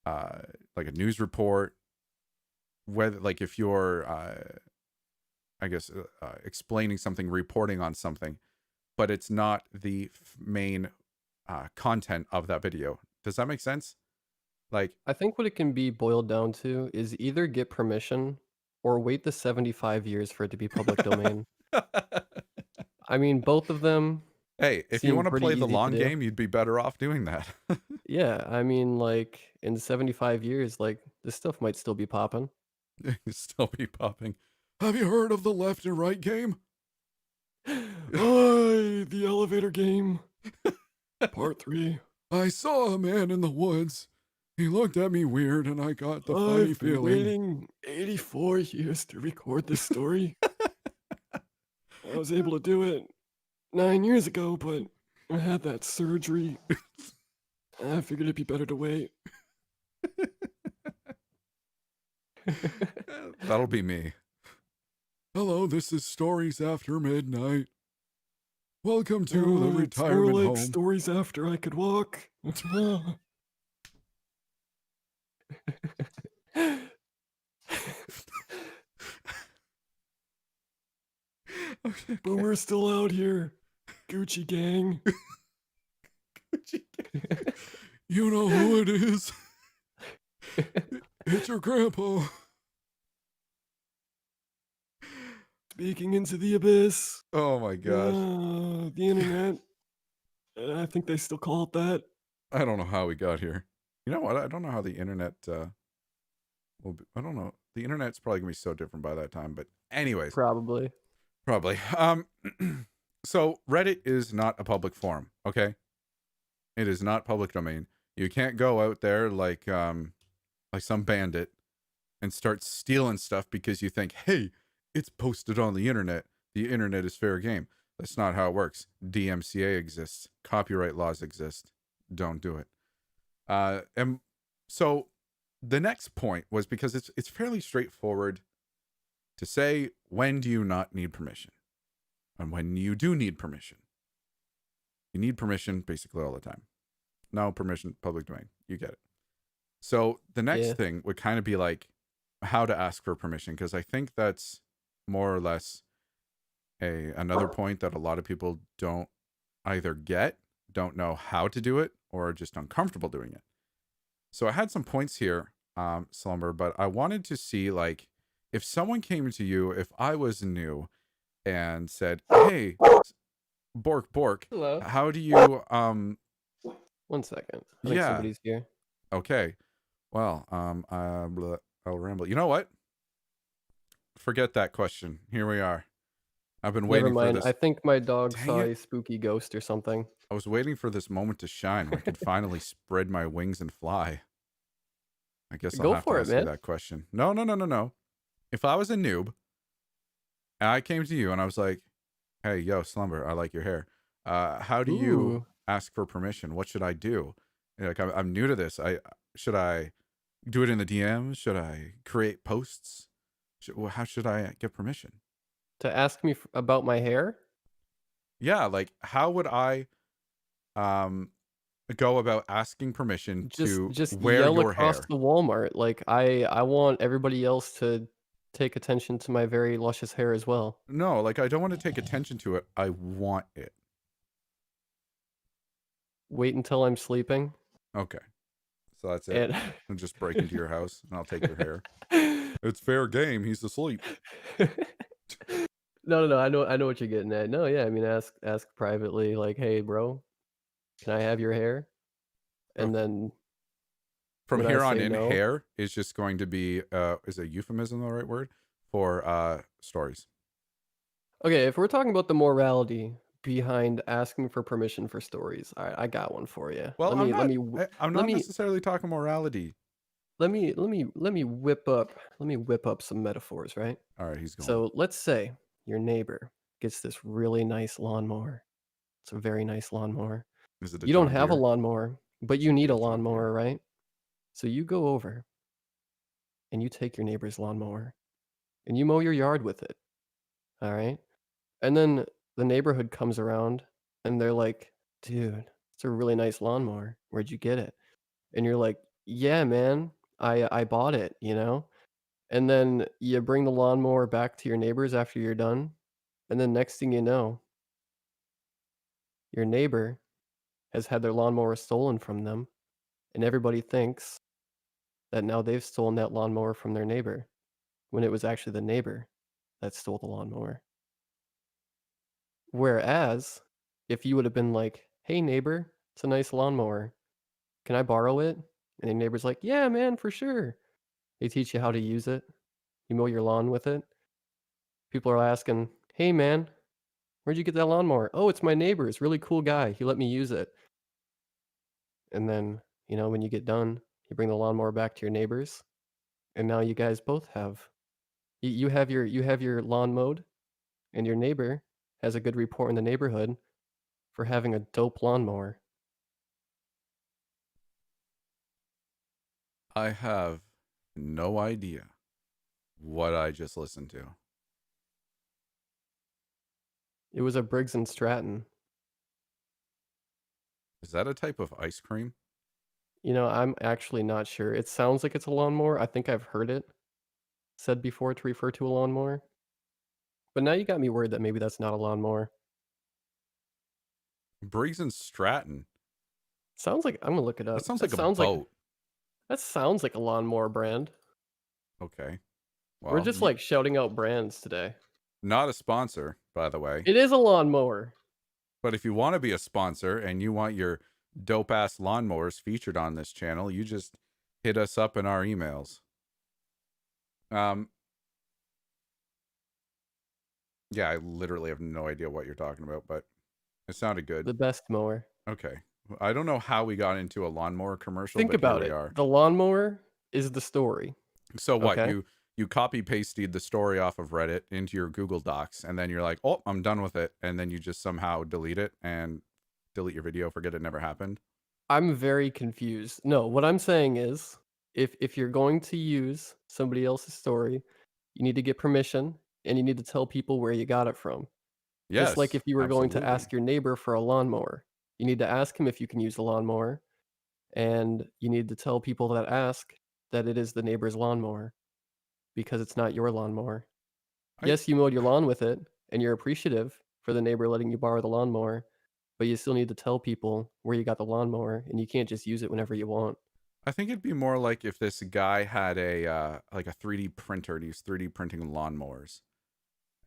uh, like a news report, whether like if you're I guess explaining something, reporting on something, but it's not the main content of that video. Does that make sense? Like, I think what it can be boiled down to is either get permission or wait the 75 years for it to be public domain. I mean, both of them Hey, if you seem want to pretty play the easy to long do. game, you'd be better off doing that. Yeah, I mean, like, in 75 years, like, this stuff might still be popping. You'd still be popping. Have you heard of the left and right game? Hi, the elevator game, part 3. I saw a man in the woods. He looked at me weird, and I got the funny I've been feeling. waiting 84 years to record this story. I was able to do it 9 years ago, but I had that surgery. I figured it'd be better to wait. That'll be me. Hello, this is Stories After Midnight. Welcome to the It's more retirement like home. stories after I could walk. Okay. But we're still out here. Gucci gang. You know who it is. It's your grandpa. Speaking into the abyss. Oh my gosh. The internet. I think they still call it that. I don't know how we got here. You know what? I don't know how the internet will be. I don't know. The internet's probably gonna be so different by that time. But anyways, Probably. probably. So Reddit is not a public forum. Okay, it is not public domain. You can't go out there like some bandit and start stealing stuff because you think, hey, it's posted on the internet. The internet is fair game. That's not how it works. DMCA exists. Copyright laws exist. Don't do it. And so the next point was because it's fairly straightforward to say, when do you not need permission? And when you do need permission. You need permission basically all the time. No permission, public domain. You get it. So the next Yeah. thing would kind of be like how to ask for permission, because I think that's more or less another point that a lot of people don't either get, don't know how to do it, or are just uncomfortable doing it. So I had some points here, Slumber, but I wanted to see, like, if someone came to you, if I was new and said, hey, Bork Bork, Hello. how do you 1 second. I think yeah, somebody's here. okay. Well, I'll ramble. You know what? Forget that question. Here we are. I've been Never waiting for mind. this. I think my dog Dang saw it. a spooky ghost or something. I was waiting for this moment to shine where I could finally spread my wings and fly. I guess I'll Go have to for it, ask you man. that question. No. If I was a noob and I came to you and I was like, hey, yo, Slumber, I like your hair. How do you Ooh. ask for permission? What should I do? Like, I'm new to this. Should I do it in the DMs? Should I create posts? How should I get permission? To ask me about my hair? Yeah, like how would I um go about asking permission Just to just wear yell your across hair? the Walmart. Like, I want everybody else to take attention to my very luscious hair as well. No, like I don't want to take attention to it. I want it. Wait until I'm sleeping, Okay. So that's it. and I'll just break into your house and I'll take your hair. It's fair game. He's asleep. No, I know what you're getting at. No, yeah, I mean, ask privately, like, "Hey, bro, can I have your hair?" And Okay. then From when I here on say in, no, hair is just going to be is a euphemism the right word for stories. okay, if we're talking about the morality behind asking for permission for stories, alright, I got one for you. Well, Let I'm me let not me w I'm let not me necessarily talking morality. let me whip up some metaphors, right? All right, he's going. So, let's say your neighbor gets this really nice lawnmower. It's a very nice lawnmower. Is it a You don't John have a Deere? lawnmower, but you need Get a a John Deere. lawnmower, right? So you go over and you take your neighbor's lawnmower and you mow your yard with it, all right? And then the neighborhood comes around and they're like, "Dude, it's a really nice lawnmower. Where'd you get it?" And you're like, "Yeah, man, I bought it, you know?" And then you bring the lawnmower back to your neighbors after you're done, and then next thing you know, your neighbor has had their lawnmower stolen from them, and everybody thinks that now they've stolen that lawnmower from their neighbor, when it was actually the neighbor that stole the lawnmower. Whereas, if you would have been like, "Hey, neighbor, it's a nice lawnmower. Can I borrow it?" And your neighbor's like, "Yeah, man, for sure." They teach you how to use it. You mow your lawn with it. People are asking, "Hey, man, where'd you get that lawnmower?" "Oh, it's my neighbor's. Really cool guy. He let me use it." And then, when you get done, you bring the lawnmower back to your neighbors, and now you guys both have you have your lawn mowed, and your neighbor has a good report in the neighborhood for having a dope lawnmower. I have no idea what I just listened to. It was a Briggs& and Stratton. Is that a type of ice cream? I'm actually not sure. It sounds like it's a lawnmower. I think I've heard it said before to refer to a lawnmower, but now you got me worried that maybe that's not a lawnmower. Briggs and Stratton. Sounds like I'm gonna look it That up. sounds That like a sounds like boat. that sounds like a lawnmower brand. Okay. We're Well, just, like, shouting out brands today. not a sponsor, by the way. It is a lawnmower. But if you want to be a sponsor and you want your dope ass lawnmowers featured on this channel, you just hit us up in our emails. Um, yeah, I literally have no idea what you're talking about, but it sounded good. The best mower. Okay. I don't know how we got into a lawnmower commercial, Think but here about we it. are. The lawnmower is the story, So what? okay? You copy pasted the story off of Reddit into your Google Docs, and then you're like, "Oh, I'm done with it," and then you just somehow delete it and delete your video, forget it never happened. I'm very confused. No, what I'm saying is, if you're going to use somebody else's story, you need to get permission, and you need to tell people where you got it from. Just like Yes, if you were going to absolutely. ask your neighbor for a lawnmower, you need to ask him if you can use the lawnmower, and you need to tell people that ask that it is the neighbor's lawnmower, because it's not your lawnmower. I Yes, you mowed your lawn with it, and you're appreciative for the neighbor letting you borrow the lawnmower, but you still need to tell people where you got the lawnmower, and you can't just use it whenever you want. I think it'd be more like if this guy had a like a 3D printer and he was 3D printing lawnmowers,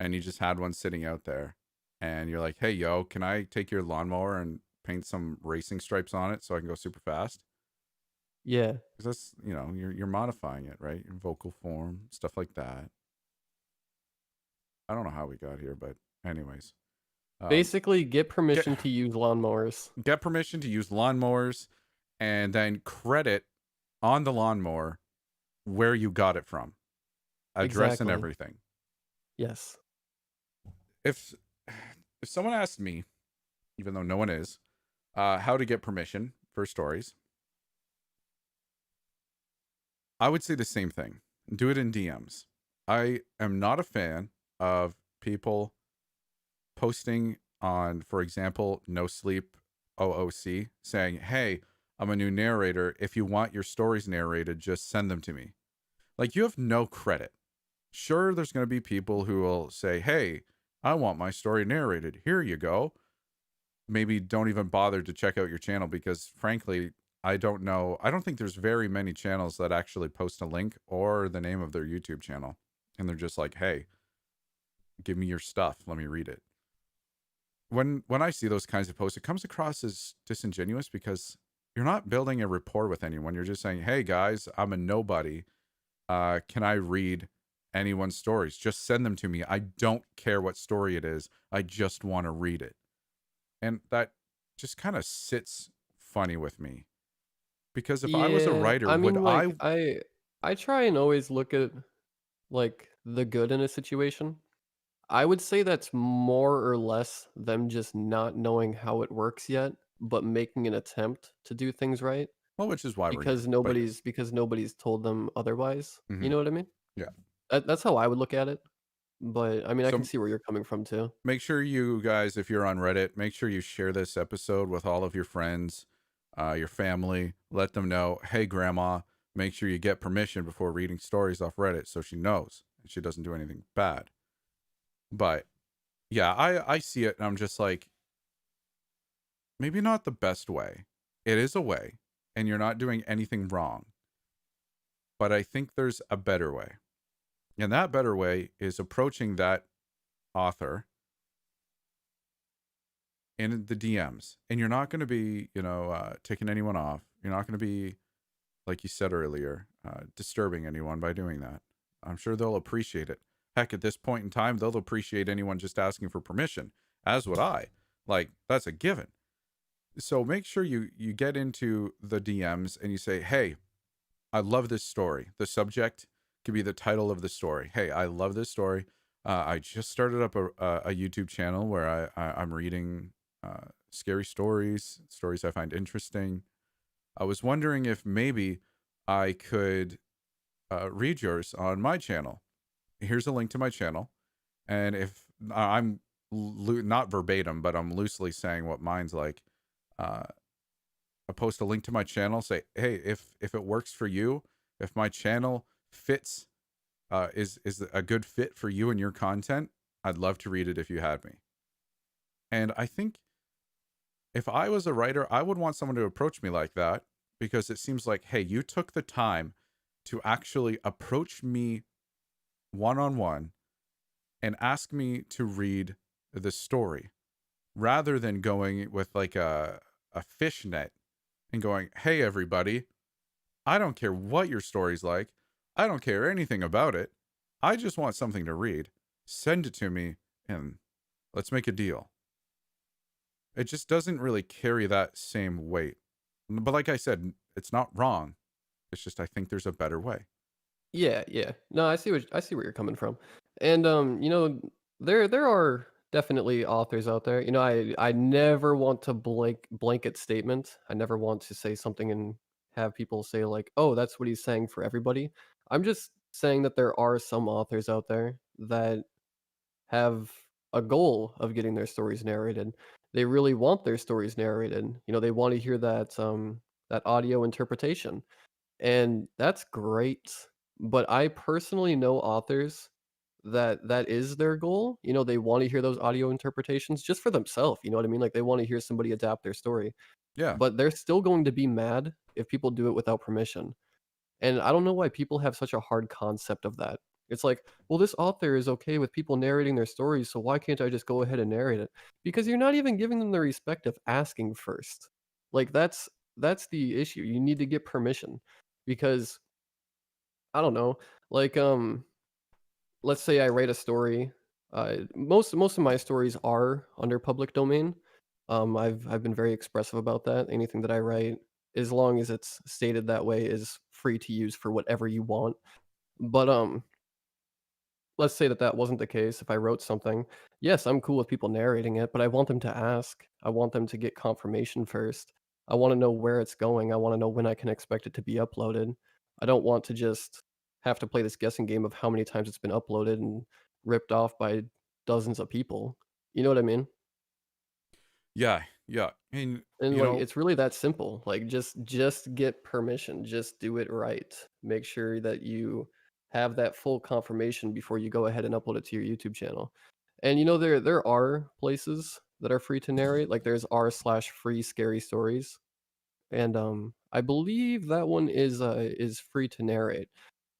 and you just had one sitting out there, and you're like, "Hey, yo, can I take your lawnmower and paint some racing stripes on it so I can go super fast?" Yeah. Because that's you're modifying it, right? Your vocal form, stuff like that. I don't know how we got here, but anyways, um, Basically, get get permission to use lawnmowers. get permission to use lawnmowers, and then credit on the lawnmower where you got it from, address and Exactly. everything. Yes. If if someone asked me, even though no one is, how to get permission for stories, I would say the same thing. Do it in DMs. I am not a fan of people posting on, for example, NoSleep OOC saying, "Hey, I'm a new narrator. If you want your stories narrated, just send them to me." Like, you have no credit. Sure, there's going to be people who will say, "Hey, I want my story narrated. Here you go." Maybe don't even bother to check out your channel because, frankly, I don't know. I don't think there's very many channels that actually post a link or the name of their YouTube channel. And they're just like, "Hey, give me your stuff. Let me read it." When I see those kinds of posts, it comes across as disingenuous because you're not building a rapport with anyone. You're just saying, "Hey guys, I'm a nobody. Can I read anyone's stories? Just send them to me. I don't care what story it is. I just want to read it." And that just kind of sits funny with me because if I was a Yeah, writer, I would mean, like, I? I try and always look at, like, the good in a situation. I would say that's more or less them just not knowing how it works yet, but making an attempt to do things right Well, which is why we're because here. But yes. nobody's told them otherwise. You Hmm. know what I mean? Yeah. That's how I would look at it, but, I mean, I can So see where you're coming from too. make sure you guys, if you're on Reddit, make sure you share this episode with all of your friends, your family. Let them know, "Hey, grandma, make sure you get permission before reading stories off Reddit so she knows and she doesn't do anything bad." But yeah, I see it and I'm just like, maybe not the best way. It is a way, and you're not doing anything wrong. But I think there's a better way. And that better way is approaching that author in the DMs, and you're not going to be, taking anyone off. You're not going to be, like you said earlier, disturbing anyone by doing that. I'm sure they'll appreciate it. Heck, at this point in time, they'll appreciate anyone just asking for permission, as would I. Like, that's a given. So make sure you get into the DMs and you say, "Hey, I love this story." The subject could be the title of the story. "Hey, I love this story. I just started up a YouTube channel where I'm reading scary stories I find interesting. I was wondering if maybe I could read yours on my channel. Here's a link to my channel, and if I'm not verbatim, but I'm loosely saying what mine's like. Uh, I post a link to my channel. Say, hey, if it works for you, if my channel fits, is a good fit for you and your content, I'd love to read it if you had me." And I think if I was a writer, I would want someone to approach me like that, because it seems like, hey, you took the time to actually approach me one on one and ask me to read the story, rather than going with like a fishnet and going, "Hey, everybody, I don't care what your story's like. I don't care anything about it. I just want something to read. Send it to me and let's make a deal." It just doesn't really carry that same weight. But like I said, it's not wrong. It's just I think there's a better way. Yeah, yeah. No, I see where you're coming from. And there are definitely authors out there. I never want to blanket statement. I never want to say something and have people say like, "Oh, that's what he's saying for everybody." I'm just saying that there are some authors out there that have a goal of getting their stories narrated. They really want their stories narrated. They want to hear that audio interpretation. And that's great, but I personally know authors that is their goal. They wanna hear those audio interpretations just for themselves, you know what I mean? Like, they wanna hear somebody adapt their story, Yeah. but they're still going to be mad if people do it without permission, and I don't know why people have such a hard concept of that. It's like, "Well, this author is okay with people narrating their stories, so why can't I just go ahead and narrate it?" Because you're not even giving them the respect of asking first. Like, that's the issue. You need to get permission because I don't know. Like, let's say I write a story. Most of my stories are under public domain. I've been very expressive about that. Anything that I write, as long as it's stated that way, is free to use for whatever you want. But let's say that that wasn't the case. If I wrote something, yes, I'm cool with people narrating it, but I want them to ask. I want them to get confirmation first. I want to know where it's going. I want to know when I can expect it to be uploaded. I don't want to just have to play this guessing game of how many times it's been uploaded and ripped off by dozens of people. You know what I mean? Yeah. Yeah. And, And like it's really that simple. Like just get permission. Just do it right. Make sure that you have that full confirmation before you go ahead and upload it to your YouTube channel. And there are places that are free to narrate. Like there's r/free scary stories. And I believe that one is free to narrate.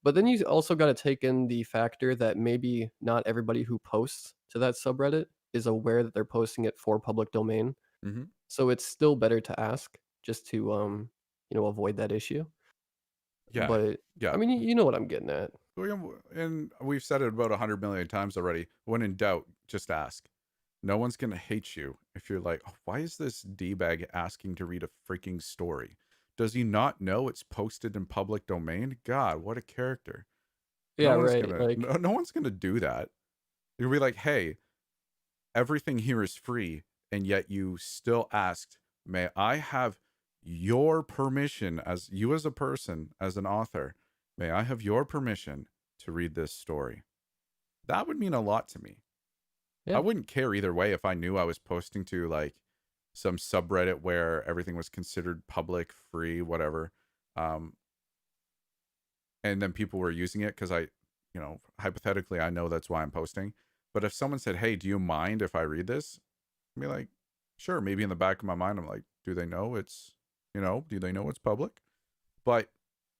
But then you also got to take in the factor that maybe not everybody who posts to that subreddit is aware that they're posting it for public domain. mhm. So it's still better to ask just to, avoid that issue. Yeah. But, Yeah. I mean, you know what I'm getting at. And we've said it about 100 million times already. When in doubt, just ask. No one's going to hate you if you're like, "Oh, why is this D-bag asking to read a freaking story? Does he not know it's posted in public domain? God, what a character." Yeah, right, like No one's gonna do that. You'll be like, "Hey, everything here is free," and yet you still asked, "May I have your permission, as you as a person, as an author, may I have your permission to read this story?" That would mean a lot to me. I yeah. wouldn't care either way if I knew I was posting to like some subreddit where everything was considered public, free, whatever. Um, and then people were using it because hypothetically, I know that's why I'm posting. But if someone said, "Hey, do you mind if I read this?" I'd be like, "Sure." Maybe in the back of my mind, I'm like, "Do they know do they know it's public?" But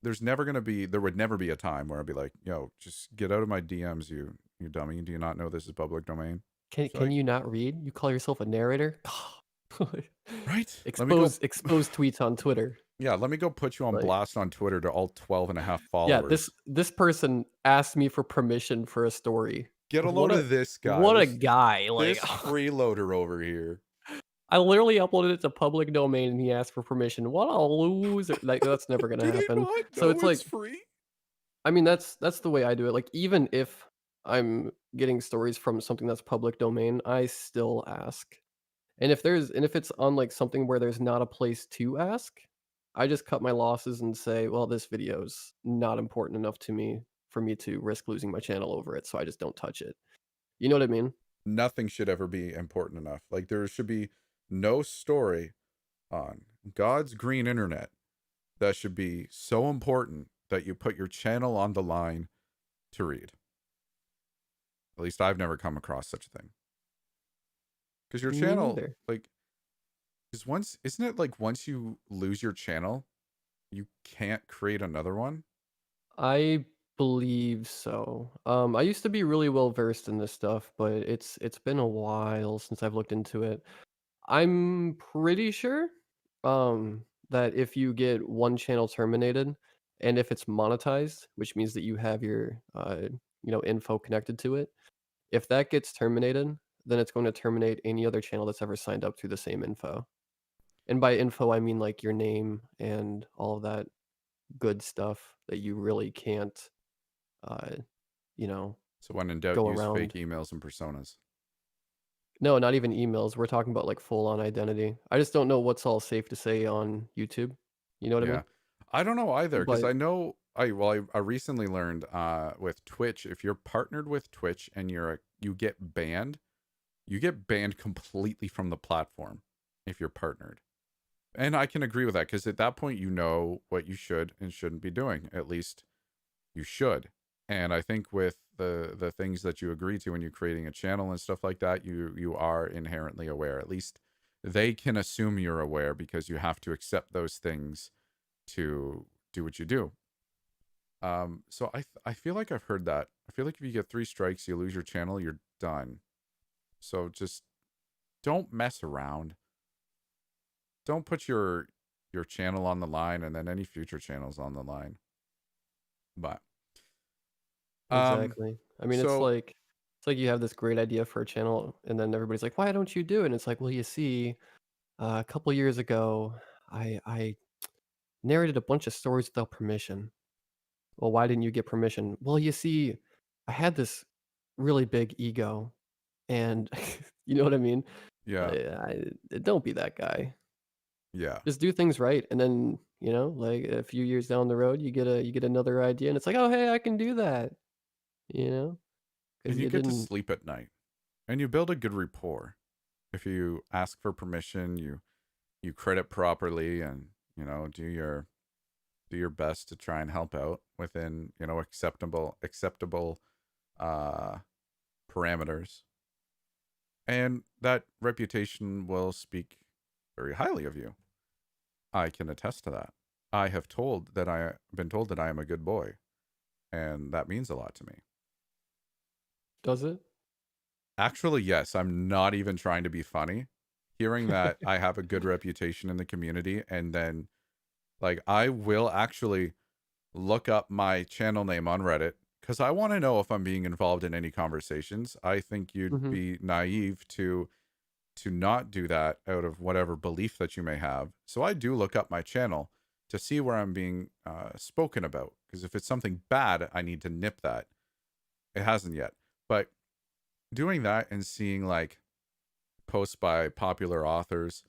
there would never be a time where I'd be like, "Yo, just get out of my DMs, you dummy. Do you not know this is public domain?" Can It's can like, you not read? You call yourself a narrator? Right? Let me go. Expose tweets on Twitter. Yeah, let me go put you on Like, blast on Twitter to all 12 and a half yeah, followers. this person asked me for permission for a story. Get a load What a of this guy. what a This guy, like, this freeloader over here. I literally uploaded it to public domain and he asked for permission. What a loser. Like, that's never gonna Did he happen. not So know it's it's like, free? I mean, that's the way I do it. Like, even if I'm getting stories from something that's public domain, I still ask. And if it's on, like, something where there's not a place to ask, I just cut my losses and say, "Well, this video's not important enough to me for me to risk losing my channel over it, so I just don't touch it." You know what I mean? Nothing should ever be important enough. Like there should be no story on God's green internet that should be so important that you put your channel on the line to read. At least I've never come across such a thing. Because your Me channel, neither. like, is once, isn't it like once you lose your channel, you can't create another one? I believe so. I used to be really well versed in this stuff, but it's been a while since I've looked into it. I'm pretty sure, that if you get one channel terminated, and if it's monetized, which means that you have your, info connected to it, if that gets terminated, then it's going to terminate any other channel that's ever signed up through the same info. And by info, I mean, like, your name and all of that good stuff that you really can't, uh, you know, So when in doubt, go use fake around. emails and personas. No, not even emails. We're talking about, like, full-on identity. I just don't know what's all safe to say on YouTube. You know what I Yeah. mean? I don't know either because But I know I recently learned with Twitch, if you're partnered with Twitch and you get banned completely from the platform if you're partnered. And I can agree with that because at that point you know what you should and shouldn't be doing. At least you should. And I think with the things that you agree to when you're creating a channel and stuff like that, you are inherently aware. At least they can assume you're aware because you have to accept those things to do what you do. So I feel like I've heard that. I feel like if you get 3 strikes, you lose your channel, you're done. So just don't mess around. Don't put your channel on the line and then any future channels on the line. But um exactly. I mean, so it's like you have this great idea for a channel, and then everybody's like, "Why don't you do it?" And it's like, "Well, you see, a couple years ago, I narrated a bunch of stories without permission." "Well, why didn't you get permission?" "Well, you see, I had this really big ego, and" you know what I mean? yeah, Don't be that guy. yeah. Just do things right, and then, like, a few years down the road, you get another idea, and it's like, "Oh, hey, I can do that," you know, And because you you get to didn't. sleep at night. And you build a good rapport. If you ask for permission, you credit properly and, do your best to try and help out within, acceptable uh parameters. And that reputation will speak very highly of you. I can attest to that. I been told that I am a good boy, and that means a lot to me. Does it? Actually, yes, I'm not even trying to be funny. Hearing that I have a good reputation in the community, and then like I will actually look up my channel name on Reddit because I want to know if I'm being involved in any conversations. I think you'd Mhm. be naive to not do that out of whatever belief that you may have. So I do look up my channel to see where I'm being spoken about. Because if it's something bad, I need to nip that. It hasn't yet. But doing that and seeing like posts by popular authors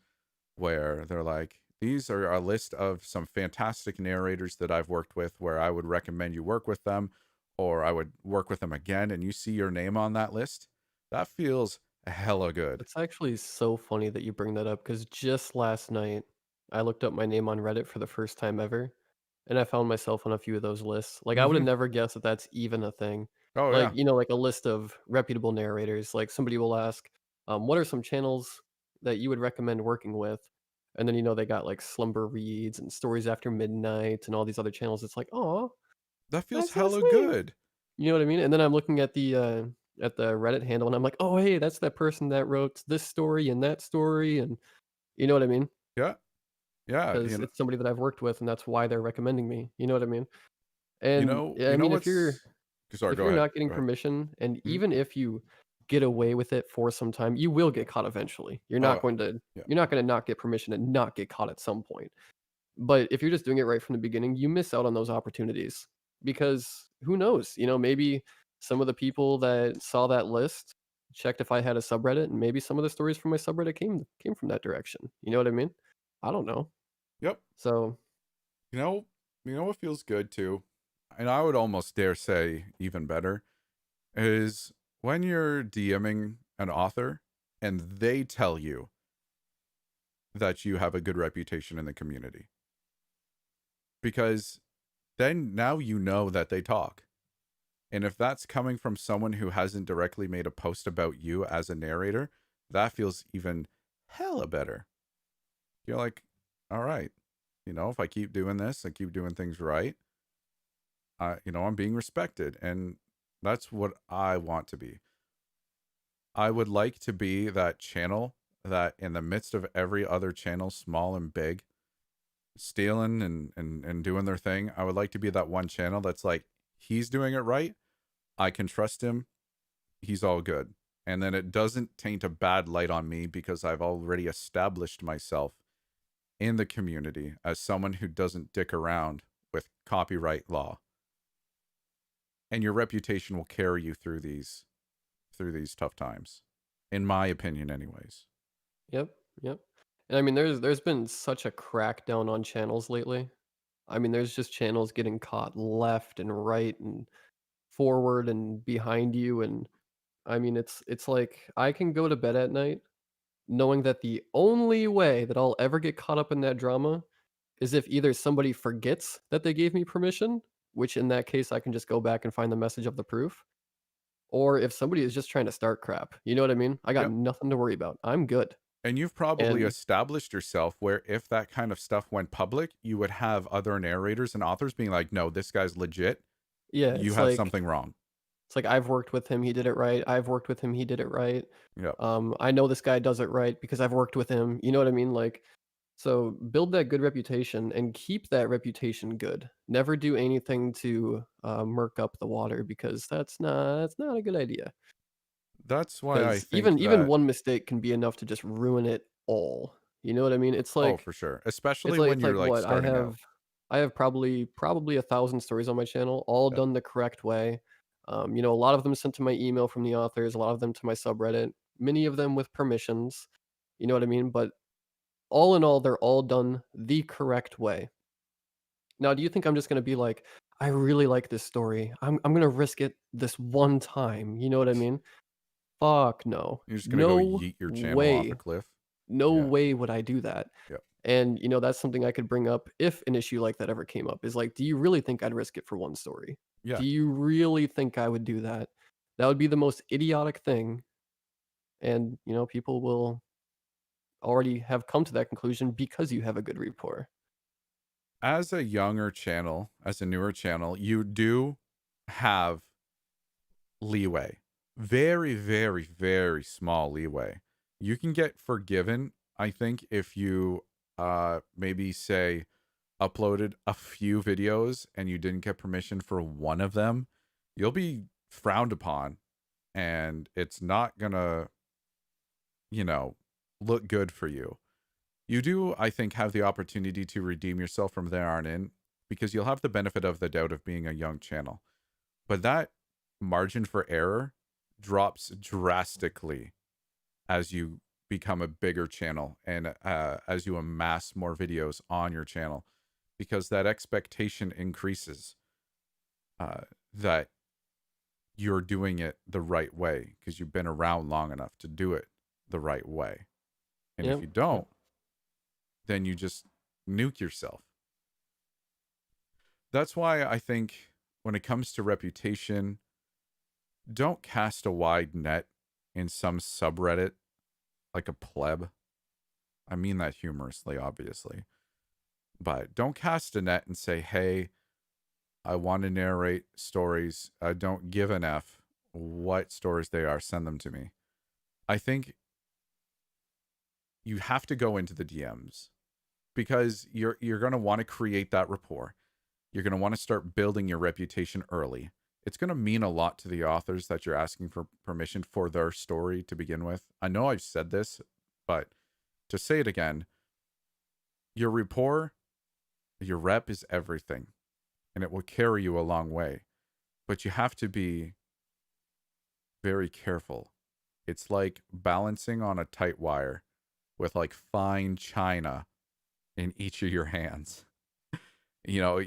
where they're like, these are a list of some fantastic narrators that I've worked with where I would recommend you work with them or I would work with them again and you see your name on that list, that feels hella good. It's actually so funny that you bring that up because just last night, I looked up my name on Reddit for the first time ever, and I found myself on a few of those lists. Like, I would've Hmm. never guessed that that's even a thing. Oh, Like, yeah. like a list of reputable narrators, like, somebody will ask, "What are some channels that you would recommend working with?" And then, they got, like, Slumber Reads and Stories After Midnight and all these other channels. It's like, "Aw, That feels that's so hella sweet." good. You know what I mean? And then I'm looking at the Reddit handle, and I'm like, "Oh, hey, that's that person that wrote this story and that story," and You know what I mean? Yeah. Yeah. Because it's somebody that I've worked with, and that's why they're recommending me. You know what I mean? And yeah, I You know mean, what's sorry, if go you're ahead. not getting Go ahead. permission, and Hmm? even if you get away with it for some time, you will get caught eventually. Oh, yeah. You're not gonna not get permission and not get caught at some point. But if you're just doing it right from the beginning, you miss out on those opportunities because who knows? Maybe some of the people that saw that list checked if I had a subreddit, and maybe some of the stories from my subreddit came from that direction. You know what I mean? I don't know. Yep. So, You know, you know what feels good too, and I would almost dare say even better is when you're DMing an author and they tell you that you have a good reputation in the community. Because then now you know that they talk. And if that's coming from someone who hasn't directly made a post about you as a narrator, that feels even hella better. You're like, all right, if I keep doing this, I keep doing things right, I'm being respected. And that's what I want to be. I would like to be that channel that in the midst of every other channel, small and big, stealing and doing their thing, I would like to be that one channel that's like, he's doing it right. I can trust him. He's all good. And then it doesn't taint a bad light on me because I've already established myself in the community as someone who doesn't dick around with copyright law. And your reputation will carry you through these tough times. In my opinion, anyways. yep, yep. And I mean, there's been such a crackdown on channels lately. I mean, there's just channels getting caught left and right and forward and behind you, and I mean, it's like I can go to bed at night knowing that the only way that I'll ever get caught up in that drama is if either somebody forgets that they gave me permission, which in that case I can just go back and find the message of the proof, or if somebody is just trying to start crap. You know what I mean? I got Yep. nothing to worry about. I'm good. And you've probably And established yourself where if that kind of stuff went public, you would have other narrators and authors being like, no, this guy's legit. yeah, You have something wrong. it's like I've worked with him, he did it right. I've worked with him, he did it right. Yep. I know this guy does it right because I've worked with him. You know what I mean? Like, so build that good reputation and keep that reputation good. Never do anything to murk up the water because that's not a good idea. That's why I Because think even that, one mistake can be enough to just ruin it all. You know what I mean? oh, for sure. Especially when It's you're like like what starting out. I have probably 1,000 stories on my channel, all Yep. done the correct way. A lot of them sent to my email from the authors, a lot of them to my subreddit, many of them with permissions. You know what I mean? But all in all, they're all done the correct way. Now, do you think I'm just gonna be like, I really like this story. I'm gonna risk it this one time. You know what I mean? Fuck no. You're just gonna go No yeet your channel off a way. cliff. No Yeah. way would I do that. Yep. And that's something I could bring up if an issue like that ever came up. Is like, do you really think I'd risk it for one story? Yeah. Do you really think I would do that? That would be the most idiotic thing. And people will already have come to that conclusion because you have a good rapport. As a younger channel, as a newer channel, you do have leeway. Very, very, very small leeway. You can get forgiven, I think, if you maybe say uploaded a few videos and you didn't get permission for one of them. You'll be frowned upon and it's not gonna, you know, look good for you. You do, I think, have the opportunity to redeem yourself from there on in because you'll have the benefit of the doubt of being a young channel. But that margin for error drops drastically as you become a bigger channel and as you amass more videos on your channel because that expectation increases that you're doing it the right way because you've been around long enough to do it the right way. And if Yep. you Yep. don't, then you just nuke yourself. That's why I think when it comes to reputation, don't cast a wide net in some subreddit like a pleb. I mean that humorously, obviously. But don't cast a net and say, hey, I want to narrate stories. I don't give an F what stories they are. Send them to me. I think you have to go into the DMs because you're going to want to create that rapport. You're going to want to start building your reputation early. It's going to mean a lot to the authors that you're asking for permission for their story to begin with. I know I've said this, but to say it again, your rapport, your rep is everything, and it will carry you a long way. But you have to be very careful. It's like balancing on a tight wire with like fine china in each of your hands. You know,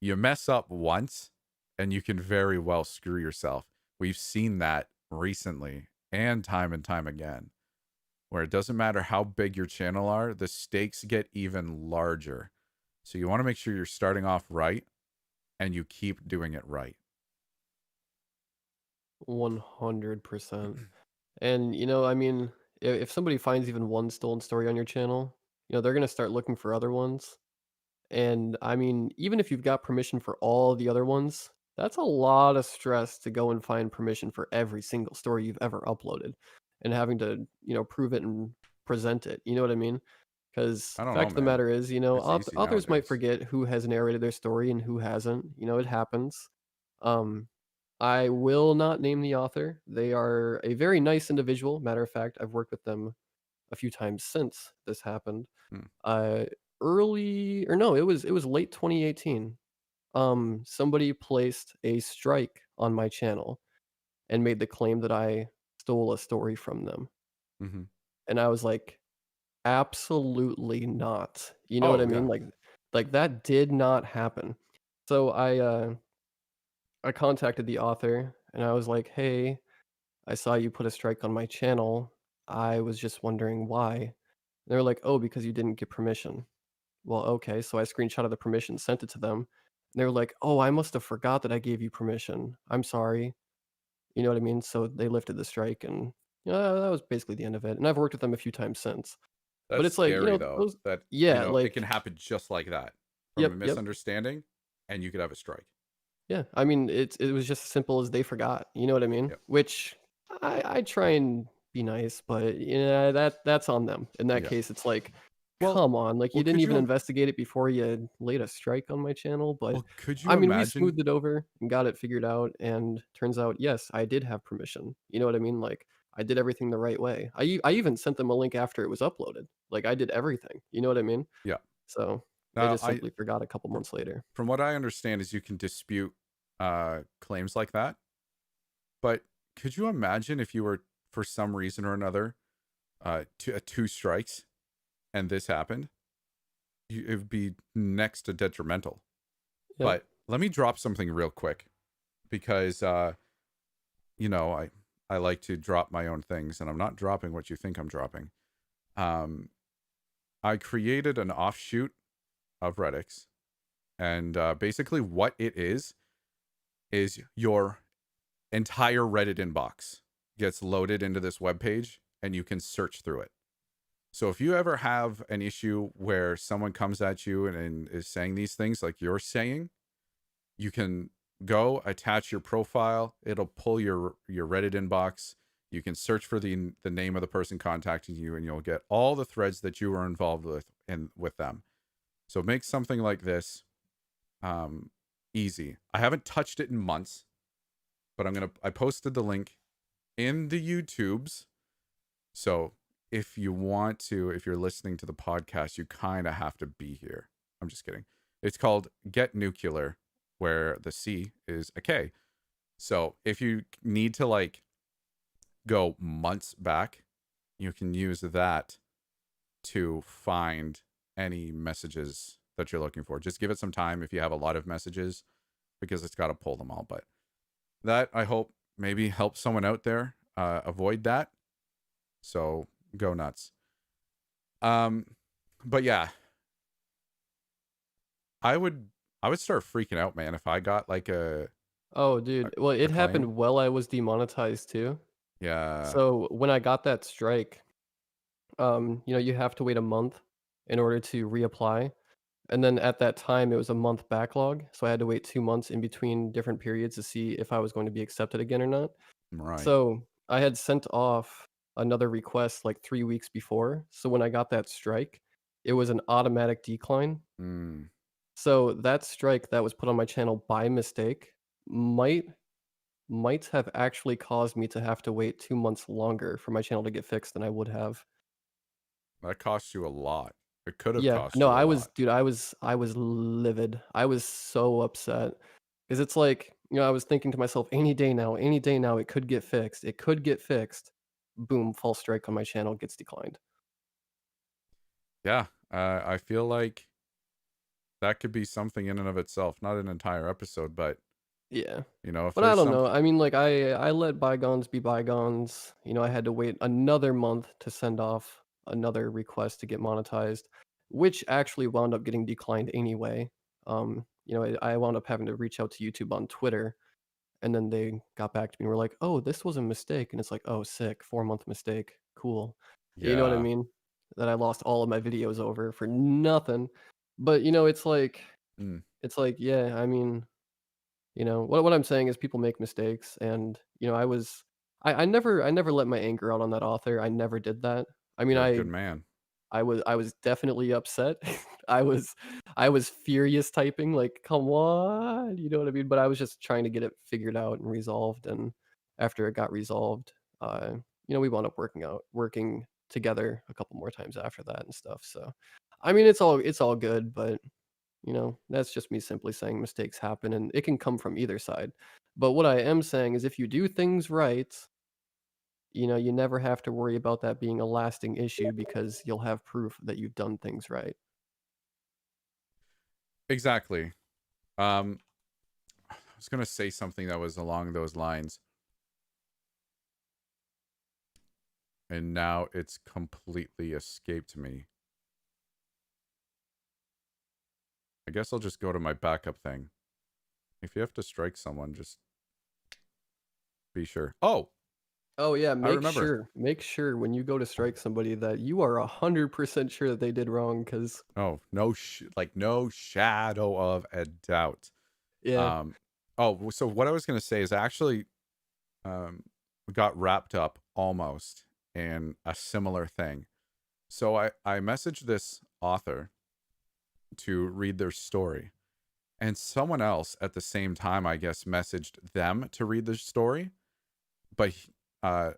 you mess up once and you can very well screw yourself. We've seen that recently and time again, where it doesn't matter how big your channel are, the stakes get even larger. So you want to make sure you're starting off right and you keep doing it right. 100%. And, you know, I mean, if somebody finds even one stolen story on your channel, you know, they're gonna start looking for other ones. And, I mean, even if you've got permission for all the other ones, that's a lot of stress to go and find permission for every single story you've ever uploaded and having to, you know, prove it and present it, you know what I mean? Because I don't know, fact of the man. matter is, you know, It's easy authors might nowadays. forget who has narrated their story and who hasn't, you know, it happens. Um, I will not name the author. They are a very nice individual. Matter of fact, I've worked with them a few times since this happened. Hmm. Uh, early or no, it was late 2018. Somebody placed a strike on my channel and made the claim that I stole a story from them. Mm-hmm. And I was like, absolutely not. You know what Oh I mean? yeah. Like that did not happen. So I contacted the author and I was like, "Hey, I saw you put a strike on my channel. I was just wondering why." They were like, "Oh, because you didn't get permission." Well, okay. So I screenshotted the permission, sent it to them. And they were like, "Oh, I must have forgot that I gave you permission. I'm sorry." You know what I mean? So they lifted the strike and that was basically the end of it. And I've worked with them a few times since. But That's it's like, you scary know, though, those that, yeah, it can like happen just like that from a yep, yep. misunderstanding and you could have a strike. Yeah, I mean, it was just as simple as they forgot, you know what I mean? Yep. Which I try and be nice, but yeah, that's on them. In that Yeah. case, it's like, Well, come on, like you well, didn't could even you investigate it before you laid a strike on my channel. But could you I mean, we imagine? smoothed it over and got it figured out, and turns out, yes, I did have permission. You know what I mean? Like I did everything the right way. I even sent them a link after it was uploaded. Like I did everything. You know what I mean? Yeah. So they Now, just simply forgot a couple months later. from what I understand is you can dispute claims like that. But could you imagine if you were, for some reason or another, two strikes and this happened? It would be next to detrimental. Yep. But let me drop something real quick because you know, I like to drop my own things, and I'm not dropping what you think I'm dropping. Um, I created an offshoot of Redix, and basically what it is your entire Reddit inbox gets loaded into this web page, and you can search through it. So if you ever have an issue where someone comes at you and is saying these things like you're saying, you can go attach your profile. It'll pull your Reddit inbox. You can search for the name of the person contacting you, and you'll get all the threads that you were involved with them. So make something like this easy. I haven't touched it in months, but I posted the link in the YouTubes. So if you want to, if you're listening to the podcast, you kind of have to be here. I'm just kidding. It's called Get Nuclear, where the C is a K. So if you need to like go months back, you can use that to find any messages that you're looking for. Just give it some time if you have a lot of messages because it's got to pull them all. But that, I hope, maybe helps someone out there avoid that. So go nuts. But yeah, I would start freaking out, man, if I got like Oh, a, dude. Well, a it claim. happened while I was demonetized too. Yeah. So when I got that strike, you know, you have to wait a month in order to reapply. And then at that time, it was a month backlog. So I had to wait 2 months in between different periods to see if I was going to be accepted again or not. Right. So I had sent off another request like 3 weeks before, so when I got that strike, it was an automatic decline. Mm, So that strike that was put on my channel by mistake might might have actually caused me to have to wait 2 months longer for my channel to get fixed than I would have. that costs you a lot. It could have Yeah, cost no, you a I was lot. dude, I was livid. I was so upset, 'cause it's like, I was thinking to myself, any day now, it could get fixed. It could get fixed." Boom, false strike on my channel, gets declined. Yeah, I feel like that could be something in and of itself, not an entire episode, but Yeah. if But I there's don't some. know, I mean, like, I let bygones be bygones. I had to wait another month to send off another request to get monetized, which actually wound up getting declined anyway. I wound up having to reach out to YouTube on Twitter. And then they got back to me and were like, "Oh, this was a mistake." And it's like, "Oh, sick, 4-month mistake. Cool." You know what I Yeah. mean? That I lost all of my videos over for nothing. But, Mm, yeah, I mean, what I'm saying is people make mistakes, and, I never let my anger out on that author. I never did that. I mean, you're a I good man. I was definitely upset. I was I was furious typing, like, "Come on," you know what I mean? But I was just trying to get it figured out and resolved, and after it got resolved, we wound up working together a couple more times after that and stuff, so, I mean, it's all good, but, that's just me simply saying mistakes happen, and it can come from either side. But what I am saying is if you do things right, you never have to worry about that being a lasting issue because you'll have proof that you've done things right. Exactly. I was gonna say something that was along those lines, and now it's completely escaped me. I guess I'll just go to my backup thing. If you have to strike someone, just be sure. Oh, Oh, yeah, I make remember. sure make sure when you go to strike somebody that you are 100% sure that they did wrong. Cause Oh, no shadow of a doubt. yeah, Um, so what I was gonna say is actually um got wrapped up almost in a similar thing. So I messaged this author to read their story, and someone else at the same time, I guess, messaged them to read the story, but uh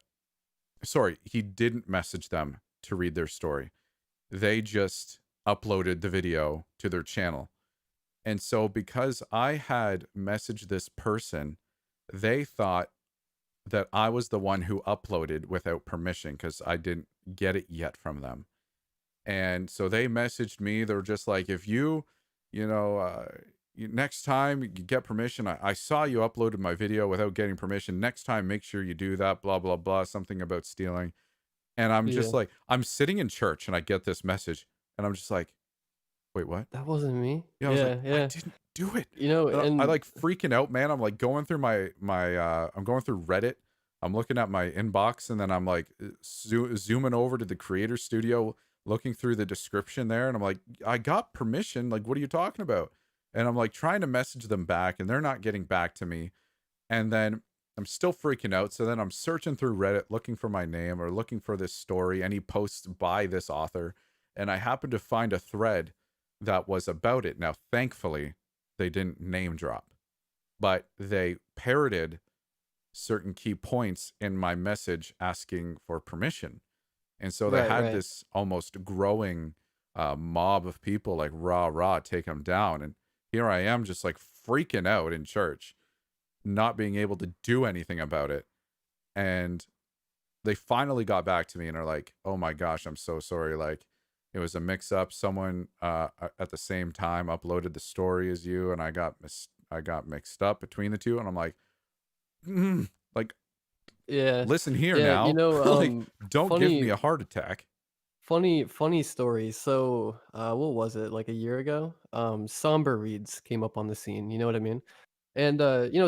sorry, he didn't message them to read their story. They just uploaded the video to their channel. And so because I had messaged this person, they thought that I was the one who uploaded without permission because I didn't get it yet from them. And so they messaged me. They were just like, if you know, next time you get permission, I saw you uploaded my video without getting permission. Next time, make sure you do that, blah, blah, blah, something about stealing. And I'm just yeah, like, I'm sitting in church and I get this message and I'm just like, wait, what? that wasn't me. Yeah, I was like, Yeah, I yeah. didn't do it. I And like freaking out, man. I'm like going through I'm going through Reddit. I'm looking at my inbox and then I'm like zooming over to the creator studio, looking through the description there. And I'm like, I got permission. Like, what are you talking about? And I'm like trying to message them back and they're not getting back to me. And then I'm still freaking out. So then I'm searching through Reddit looking for my name or looking for this story, any posts by this author. And I happened to find a thread that was about it. Now, thankfully, they didn't name drop, but they parroted certain key points in my message asking for permission. And so they right, had right. this almost growing mob of people like, rah, rah, take them down. And here I am just like freaking out in church, not being able to do anything about it. And they finally got back to me and are like, "Oh my gosh, I'm so sorry. Like, it was a mix up. Someone at the same time uploaded the story as you, and I got mixed up between the two." And I'm like, like, Yeah. listen here Yeah, now, like, don't give me funny a heart attack. funny story. So, what was it, like a year ago? Somber Reads came up on the scene, you know what I mean? And,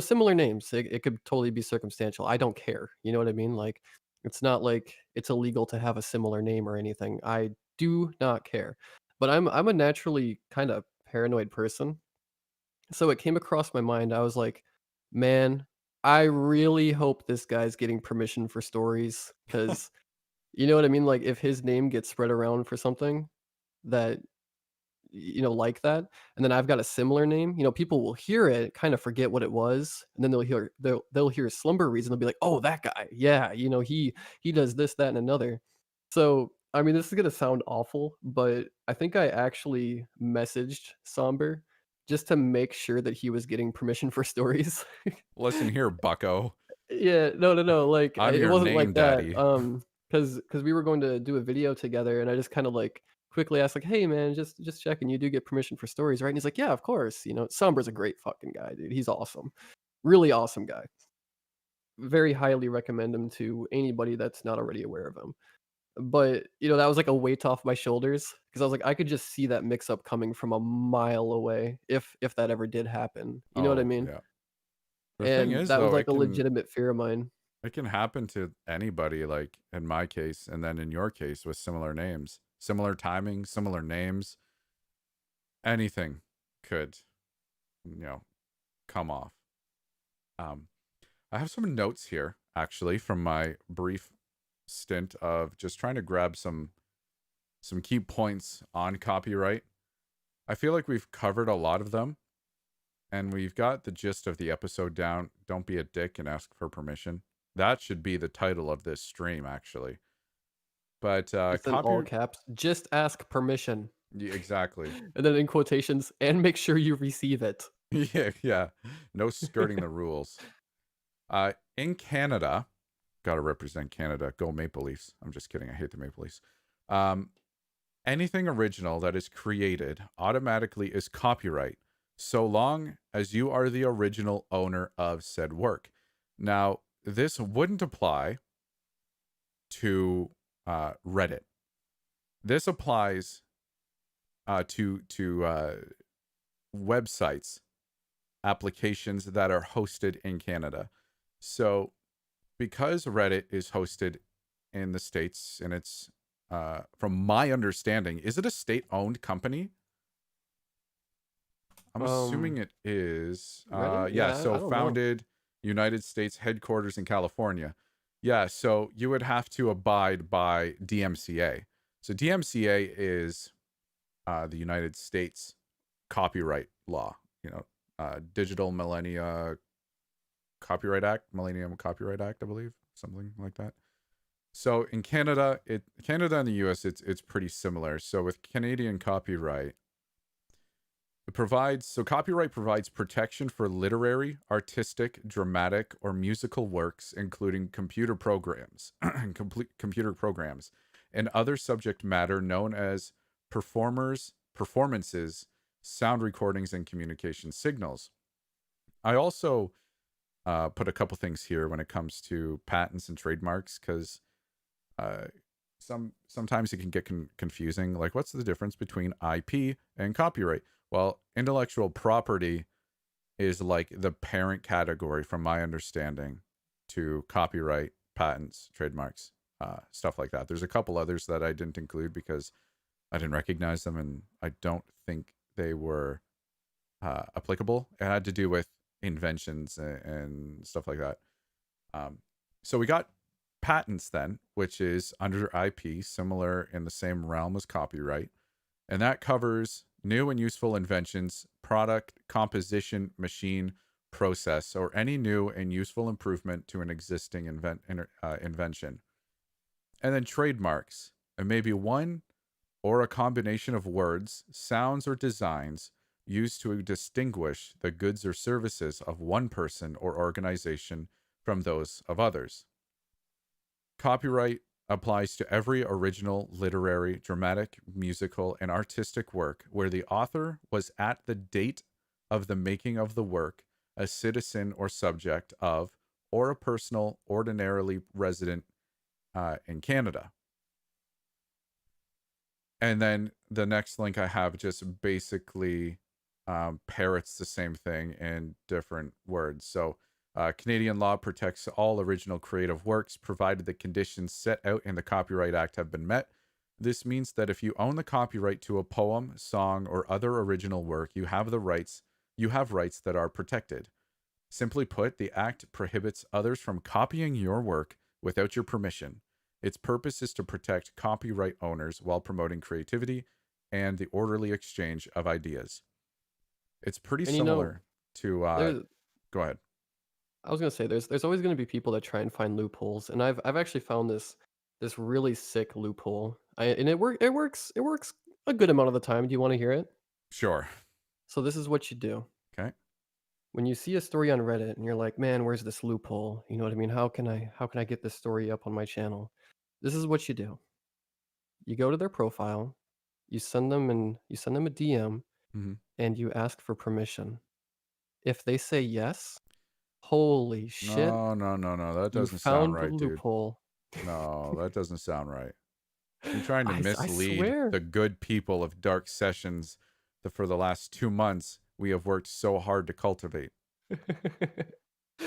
similar names. It could totally be circumstantial. I don't care. You know what I mean? Like, it's not like it's illegal to have a similar name or anything. I do not care. But I'm a naturally kind of paranoid person. So it came across my mind. I was like, man, I really hope this guy's getting permission for stories because You know what I mean? Like, if his name gets spread around for something that like that, and then I've got a similar name, people will hear it, kind of forget what it was, and then they'll hear Slumber Reason, they'll be like, "Oh, that guy. Yeah, he does this, that, and another." So, I mean, this is gonna sound awful, but I think I actually messaged Somber just to make sure that he was getting permission for stories. Listen here, bucko. Yeah, no, no, no, like, I'm it your wasn't like name that, daddy. because we were going to do a video together, and I just kinda, like, quickly asked, like, "Hey, man, just checking, you do get permission for stories, right?" And he's like, "Yeah, of course," Somber's a great fucking guy, dude, he's awesome. Really awesome guy. Very highly recommend him to anybody that's not already aware of him. But, that was like a weight off my shoulders because I was like, I could just see that mix up coming from a mile away if that ever did happen. You know what I Oh, mean? yeah. The thing And is that was though, like a legitimate fear of mine. it can happen to anybody, like in my case, and then in your case with similar names, similar timing, similar names, anything could, you know, come off. Um, I have some notes here actually from my brief stint of just trying to grab some key points on copyright. I feel like we've covered a lot of them and we've got the gist of the episode down. Don't be a dick and ask for permission. That should be the title of this stream actually. But Just in all caps, just ask permission. exactly. And then in quotations, and make sure you receive it. Yeah, yeah. No skirting the rules. In Canada, gotta represent Canada. Go Maple Leafs. I'm just kidding. I hate the Maple Leafs. Um, Anything original that is created automatically is copyright, so long as you are the original owner of said work. Now, this wouldn't apply to Reddit. This applies to websites, applications that are hosted in Canada. So, because Reddit is hosted in the States and it's from my understanding, is it a state-owned company? I'm assuming Um, it is. Reddit? Yeah, Yeah, I so don't know. founded United States headquarters in California. Yeah, so you would have to abide by DMCA. So DMCA is the United States copyright law, Digital Millennia Copyright Act, Millennium Copyright Act, I believe, something like that. So in Canada, Canada and the US, it's pretty similar. So with Canadian copyright, copyright provides protection for literary, artistic, dramatic, or musical works, including computer programs, computer programs, and other subject matter known as performances, sound recordings, and communication signals. I also put a couple things here when it comes to patents and trademarks because uh, sometimes it can get confusing. Like, what's the difference between IP and copyright? Well, intellectual property is like the parent category, from my understanding, to copyright, patents, trademarks, stuff like that. There's a couple others that I didn't include because I didn't recognize them, and I don't think they were applicable. It had to do with inventions and stuff like that. So we got patents then, which is under IP, similar in the same realm as copyright. And that covers new and useful inventions, product, composition, machine, process, or any new and useful improvement to an existing invention. And then trademarks, and maybe one or a combination of words, sounds, or designs used to distinguish the goods or services of one person or organization from those of others. Copyright applies to every original literary, dramatic, musical, and artistic work where the author was at the date of the making of the work a citizen or subject of, or a personal ordinarily resident in Canada. And then the next link I have just basically parrots the same thing in different words. So, Canadian law protects all original creative works provided the conditions set out in the Copyright Act have been met. This means that if you own the copyright to a poem, song, or other original work, you have rights that are protected. Simply put, the act prohibits others from copying your work without your permission. Its purpose is to protect copyright owners while promoting creativity and the orderly exchange of ideas. It's pretty And you know, similar to there's go ahead. I was gonna say there's always gonna be people that try and find loopholes, and I've actually found this really sick loophole. And it works a good amount of the time. Do you want to hear it? Sure. So this is what you do. Okay. When you see a story on Reddit and you're like, "Man, where's this loophole?" You know what I mean? How can I get this story up on my channel? This is what you do. You go to their profile, you send them a DM, Mhm. and you ask for permission. If they say yes, holy shit, No, no, no, no. That you doesn't sound found the right, dude. loophole. No, that doesn't sound right. You're trying to I mislead swear. the good people of Dark Sessions that for the last 2 months we have worked so hard to cultivate.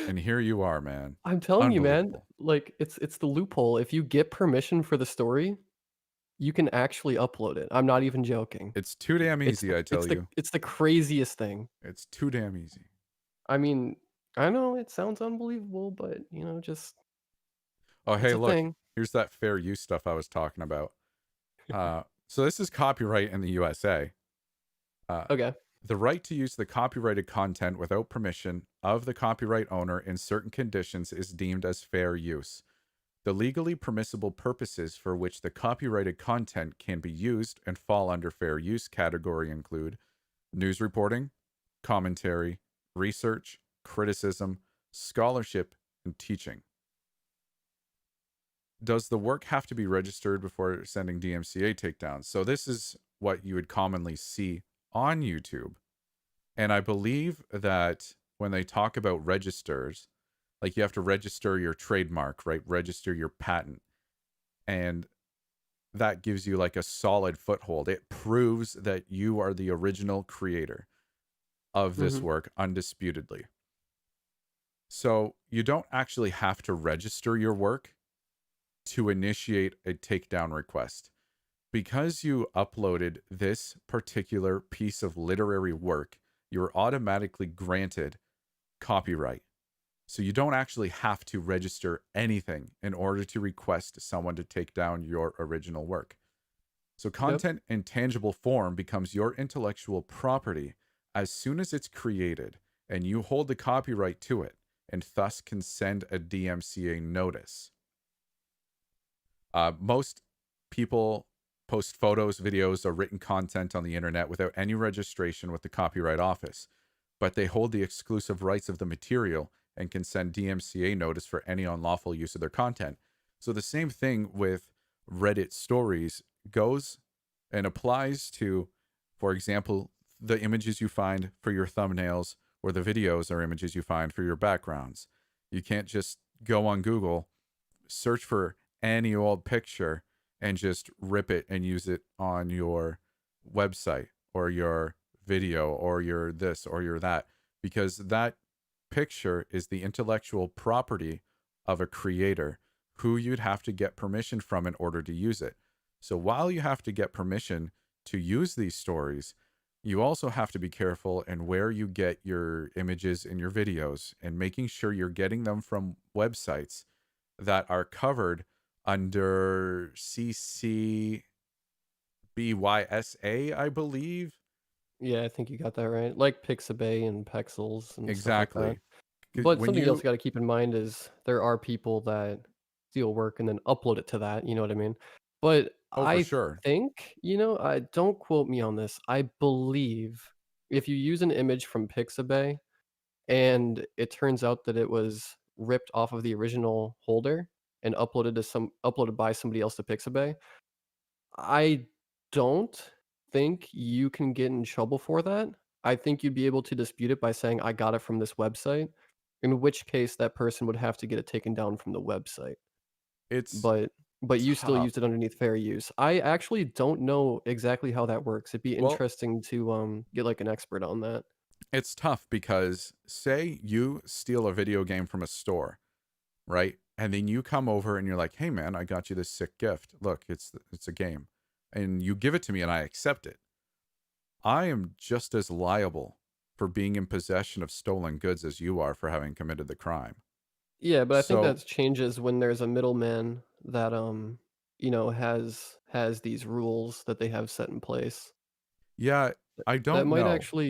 And here you are, man. I'm telling you, man, Unbelievable. like, it's the loophole. If you get permission for the story, you can actually upload it. I'm not even joking. It's too damn It's easy, the I it's tell the you. it's the craziest thing. It's too damn easy. I mean, I know it sounds unbelievable, but, just Oh, it's hey, a look. thing. Here's that fair use stuff I was talking about. So this is copyright in the USA. Uh, Okay. the right to use the copyrighted content without permission of the copyright owner in certain conditions is deemed as fair use. The legally permissible purposes for which the copyrighted content can be used and fall under fair use category include news reporting, commentary, research, criticism, scholarship, and teaching. Does the work have to be registered before sending DMCA takedowns? So this is what you would commonly see on YouTube. And I believe that when they talk about registers, like you have to register your trademark, right? Register your patent. And that gives you like a solid foothold. It proves that you are the original creator of this Mhm. work undisputedly. So you don't actually have to register your work to initiate a takedown request. Because you uploaded this particular piece of literary work, you're automatically granted copyright. So you don't actually have to register anything in order to request someone to take down your original work. So Yep. content in tangible form becomes your intellectual property as soon as it's created and you hold the copyright to it and thus can send a DMCA notice. Most people post photos, videos, or written content on the internet without any registration with the Copyright Office, but they hold the exclusive rights of the material and can send DMCA notice for any unlawful use of their content. So the same thing with Reddit stories goes and applies to, for example, the images you find for your thumbnails or the videos or images you find for your backgrounds. You can't just go on Google, search for any old picture and just rip it and use it on your website or your video or your this or your that, because that picture is the intellectual property of a creator who you'd have to get permission from in order to use it. So while you have to get permission to use these stories, you also have to be careful in where you get your images and your videos and making sure you're getting them from websites that are covered under CC BYSA, I believe. Yeah, I think you got that right. Like Pixabay and Pexels and stuff like that. Exactly. But When something else you, you gotta keep in mind is there are people that steal work and then upload it to that, you know what I mean? But oh, for I sure. think, I don't quote me on this, I believe if you use an image from Pixabay and it turns out that it was ripped off of the original holder and uploaded by somebody else to Pixabay, I don't think you can get in trouble for that. I think you'd be able to dispute it by saying, "I got it from this website," in which case that person would have to get it taken down from the website. It's But you still tough. used it underneath fair use. I actually don't know exactly how that works. It'd be Well, interesting to, get, like, an expert on that. it's tough because say you steal a video game from a store, right? And then you come over and you're like, "Hey man, I got you this sick gift. Look, it's a game." And you give it to me and I accept it. I am just as liable for being in possession of stolen goods as you are for having committed the crime. Yeah, but I think So that changes when there's a middleman that, has these rules that they have set in place. yeah, I don't know,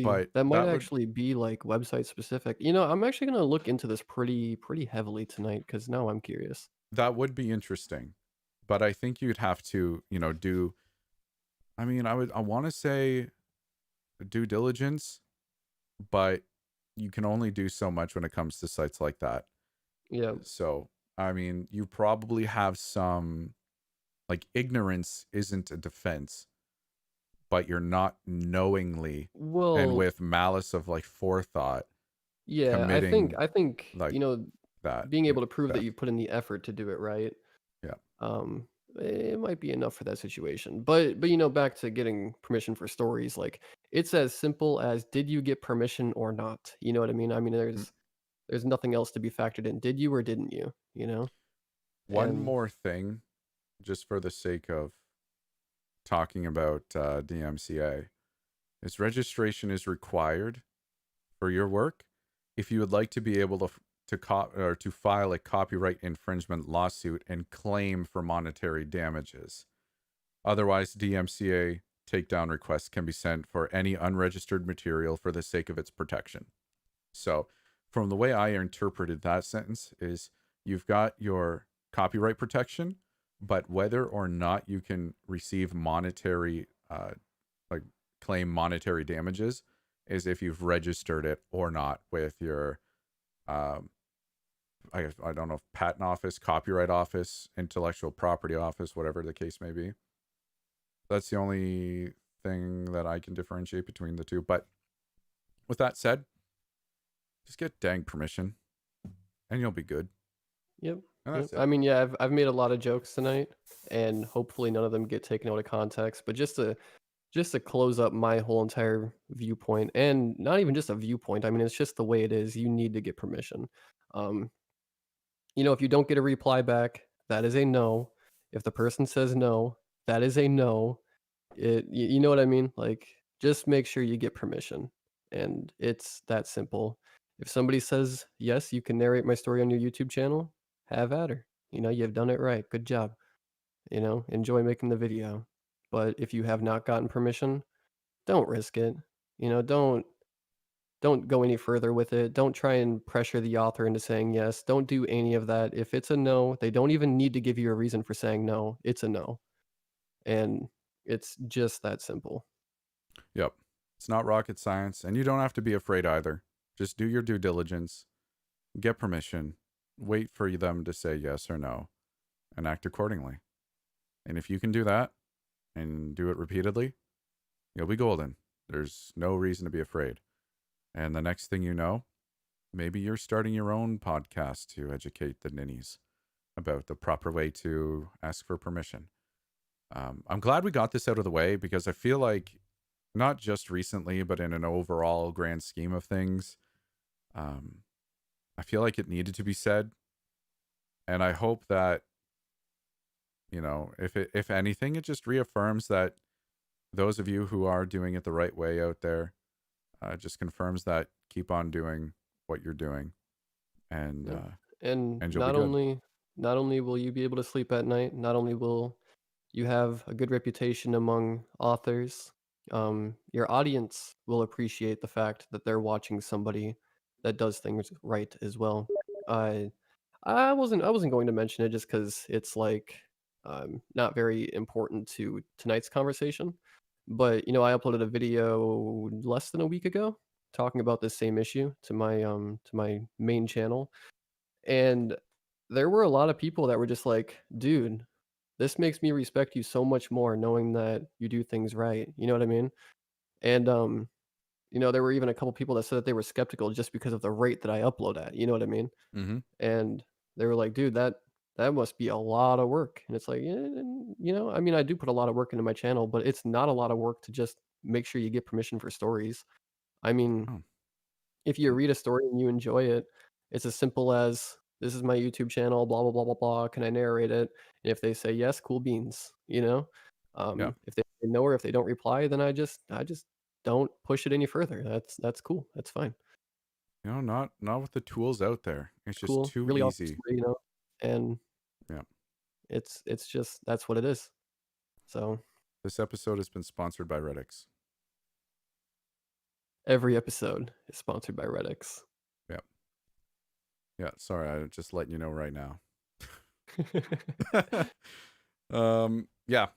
but That might actually be, like, website specific. I'm actually gonna look into this pretty heavily tonight because now I'm curious. that would be interesting. But I think you'd have to, do. I mean, I want to say due diligence, but you can only do so much when it comes to sites like that. Yeah. So, I mean, you probably have some, like, ignorance isn't a defense, but you're not knowingly and Well, with malice of like forethought yeah, committing I think, like that. being able to prove that Theft. you've put in the effort to do it right, Yeah. um, it might be enough for that situation. But back to getting permission for stories, like it's as simple as did you get permission or not? You know what I mean? I mean, Mm. there's nothing else to be factored in. Did you or didn't you? One And more thing, just for the sake of talking about DMCA, is registration is required for your work if you would like to be able to file a copyright infringement lawsuit and claim for monetary damages. Otherwise, DMCA takedown requests can be sent for any unregistered material for the sake of its protection. So, from the way I interpreted that sentence is you've got your copyright protection, but whether or not you can receive monetary like claim monetary damages is if you've registered it or not with your um I don't know if patent office, copyright office, intellectual property office, whatever the case may be. That's the only thing that I can differentiate between the two. But with that said, just get dang permission and you'll be good. yep, And yep. that's I it. mean, yeah, I've made a lot of jokes tonight, and hopefully none of them get taken out of context. But just to close up my whole entire viewpoint, and not even just a viewpoint. I mean, it's just the way it is. You need to get permission. Um, if you don't get a reply back, that is a no. If the person says no, that is a no. You know what I mean? Like, just make sure you get permission, and it's that simple. If somebody says yes, you can narrate my story on your YouTube channel. Have at her. You've done it right. Good job. Enjoy making the video. But if you have not gotten permission, don't risk it. Don't go any further with it. Don't try and pressure the author into saying yes. Don't do any of that. If it's a no, they don't even need to give you a reason for saying no. It's a no. And it's just that simple. Yep. It's not rocket science, and you don't have to be afraid either. Just do your due diligence, get permission, wait for them to say yes or no, and act accordingly. And if you can do that and do it repeatedly, you'll be golden. There's no reason to be afraid. And the next thing you know, maybe you're starting your own podcast to educate the ninnies about the proper way to ask for permission. I'm glad we got this out of the way because I feel like not just recently, but in an overall grand scheme of things, um, I feel like it needed to be said. And I hope that, if anything, it just reaffirms that those of you who are doing it the right way out there, just confirms that keep on doing what you're doing, and Yep. uh, And and you'll be not good. only not only will you be able to sleep at night, not only will you have a good reputation among authors, your audience will appreciate the fact that they're watching somebody that does things right as well. I I wasn't going to mention it just because it's like not very important to tonight's conversation. But I uploaded a video less than a week ago talking about this same issue to my main channel, and there were a lot of people that were just like, "Dude, this makes me respect you so much more knowing that you do things right." You know what I mean? And there were even a couple people that said that they were skeptical just because of the rate that I upload at. You know what I mean? Mm-hmm. And they were like, "Dude, that must be a lot of work." And it's like, yeah, I mean, I do put a lot of work into my channel, but it's not a lot of work to just make sure you get permission for stories. I mean, Oh, if you read a story and you enjoy it, it's as simple as this is my YouTube channel, blah blah blah blah blah. Can I narrate it? And if they say yes, cool beans. yeah. If they say no or if they don't reply, then I just don't push it any further. That's cool. That's fine. Not with the tools out there. It's just Cool, too really awesome easy. story, and Yeah. it's just that's what it is. So This episode has been sponsored by Reddix. every episode is sponsored by Reddix. Yeah. Yeah. Sorry, I'm just letting you know right now. Yeah.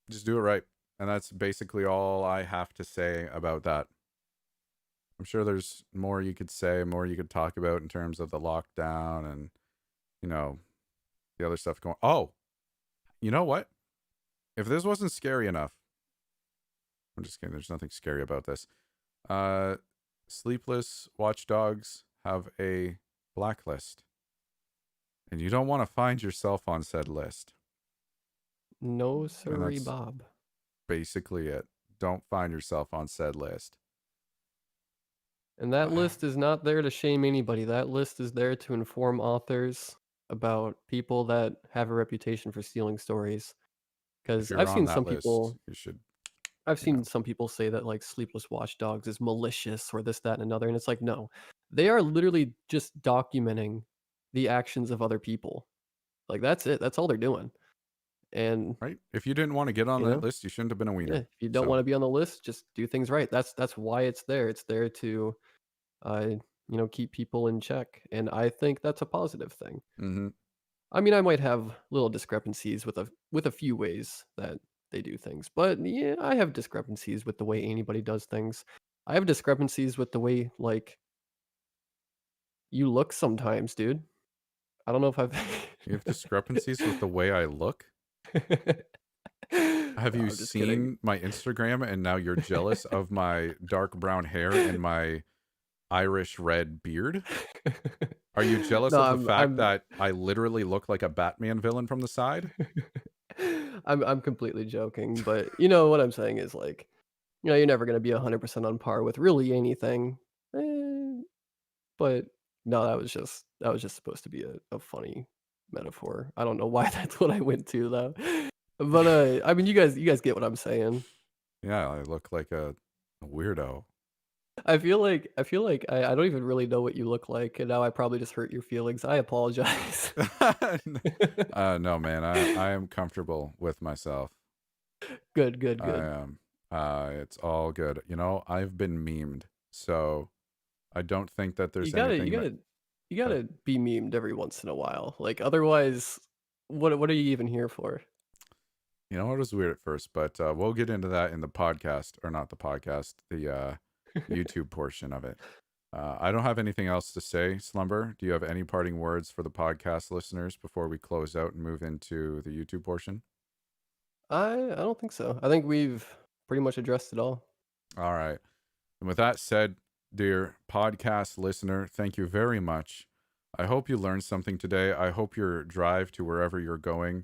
Just do it right. And that's basically all I have to say about that. I'm sure there's more you could say, more you could talk about in terms of the lockdown and, you know, the other stuff going. Oh, you know what? If this wasn't scary enough, I'm just kidding. There's nothing scary about this. Sleepless watchdogs have a blacklist, and you don't want to find yourself on said list. No And siree, that's Bob. basically it. Don't find yourself on said list. And that list is not there to shame anybody. That list is there to inform authors about people that have a reputation for stealing stories. If Because you're on that list, you should, I've you know, seen some people say that like Sleepless Watchdogs is malicious or this, that, and another. And it's like, no, they are literally just documenting the actions of other people. Like that's it. That's all they're doing. And right? If you didn't want to get on you that know, list, you shouldn't have been a yeah, wiener. if you don't So, want to be on the list, just do things right. That's why it's there. It's there to keep people in check. And I think that's a positive thing. mm-hmm. I mean, I might have little discrepancies with a few ways that they do things, but yeah, I have discrepancies with the way anybody does things. I have discrepancies with the way like you look sometimes, dude. I don't know if I've You have discrepancies with the way I look. Have No, you I'm just kidding. seen my Instagram and now you're jealous of my dark brown hair and my Irish red beard? Are you jealous No, of the I'm fact I'm that I literally look like a Batman villain from the side? I'm completely joking, but you know what I'm saying is like, you're never gonna be 100% on par with really anything. Eh, but no, that was just supposed to be a funny metaphor. I don't know why that's what I went to though. But I mean you guys get what I'm saying. Yeah, I look like a weirdo. I feel like I don't even really know what you look like, and now I probably just hurt your feelings. I apologize. No, man, I am comfortable with myself. Good, good, I good. am. It's all good. You know, I've been memed, so I don't think that You there's gotta you anything gotta you that gotta be memed every once in a while. Like otherwise, what are you even here for? you know, it was weird at first, but we'll get into that in the podcast, or not the podcast, the YouTube portion of it. I don't have anything else to say. Slumber, do you have any parting words for the podcast listeners before we close out and move into the YouTube portion? I don't think so. I think we've pretty much addressed it all. All right. And with that said, dear podcast listener, thank you very much. I hope you learned something today. I hope your drive to wherever you're going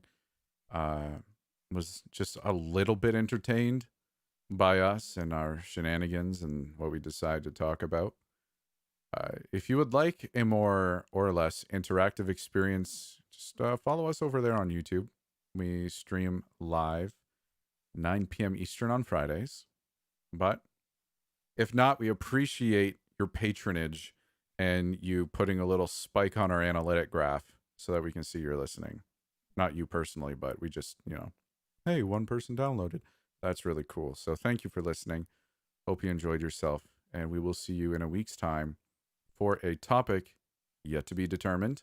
uh, was just a little bit entertained by us and our shenanigans and what we decide to talk about. If you would like a more or less interactive experience, just follow us over there on YouTube. We stream live 9 p.m. Eastern on Fridays. But if not, we appreciate your patronage and you putting a little spike on our analytic graph so that we can see you're listening. Not you personally, but we just, hey, one person downloaded. That's really cool. So thank you for listening. Hope you enjoyed yourself. And we will see you in a week's time for a topic yet to be determined.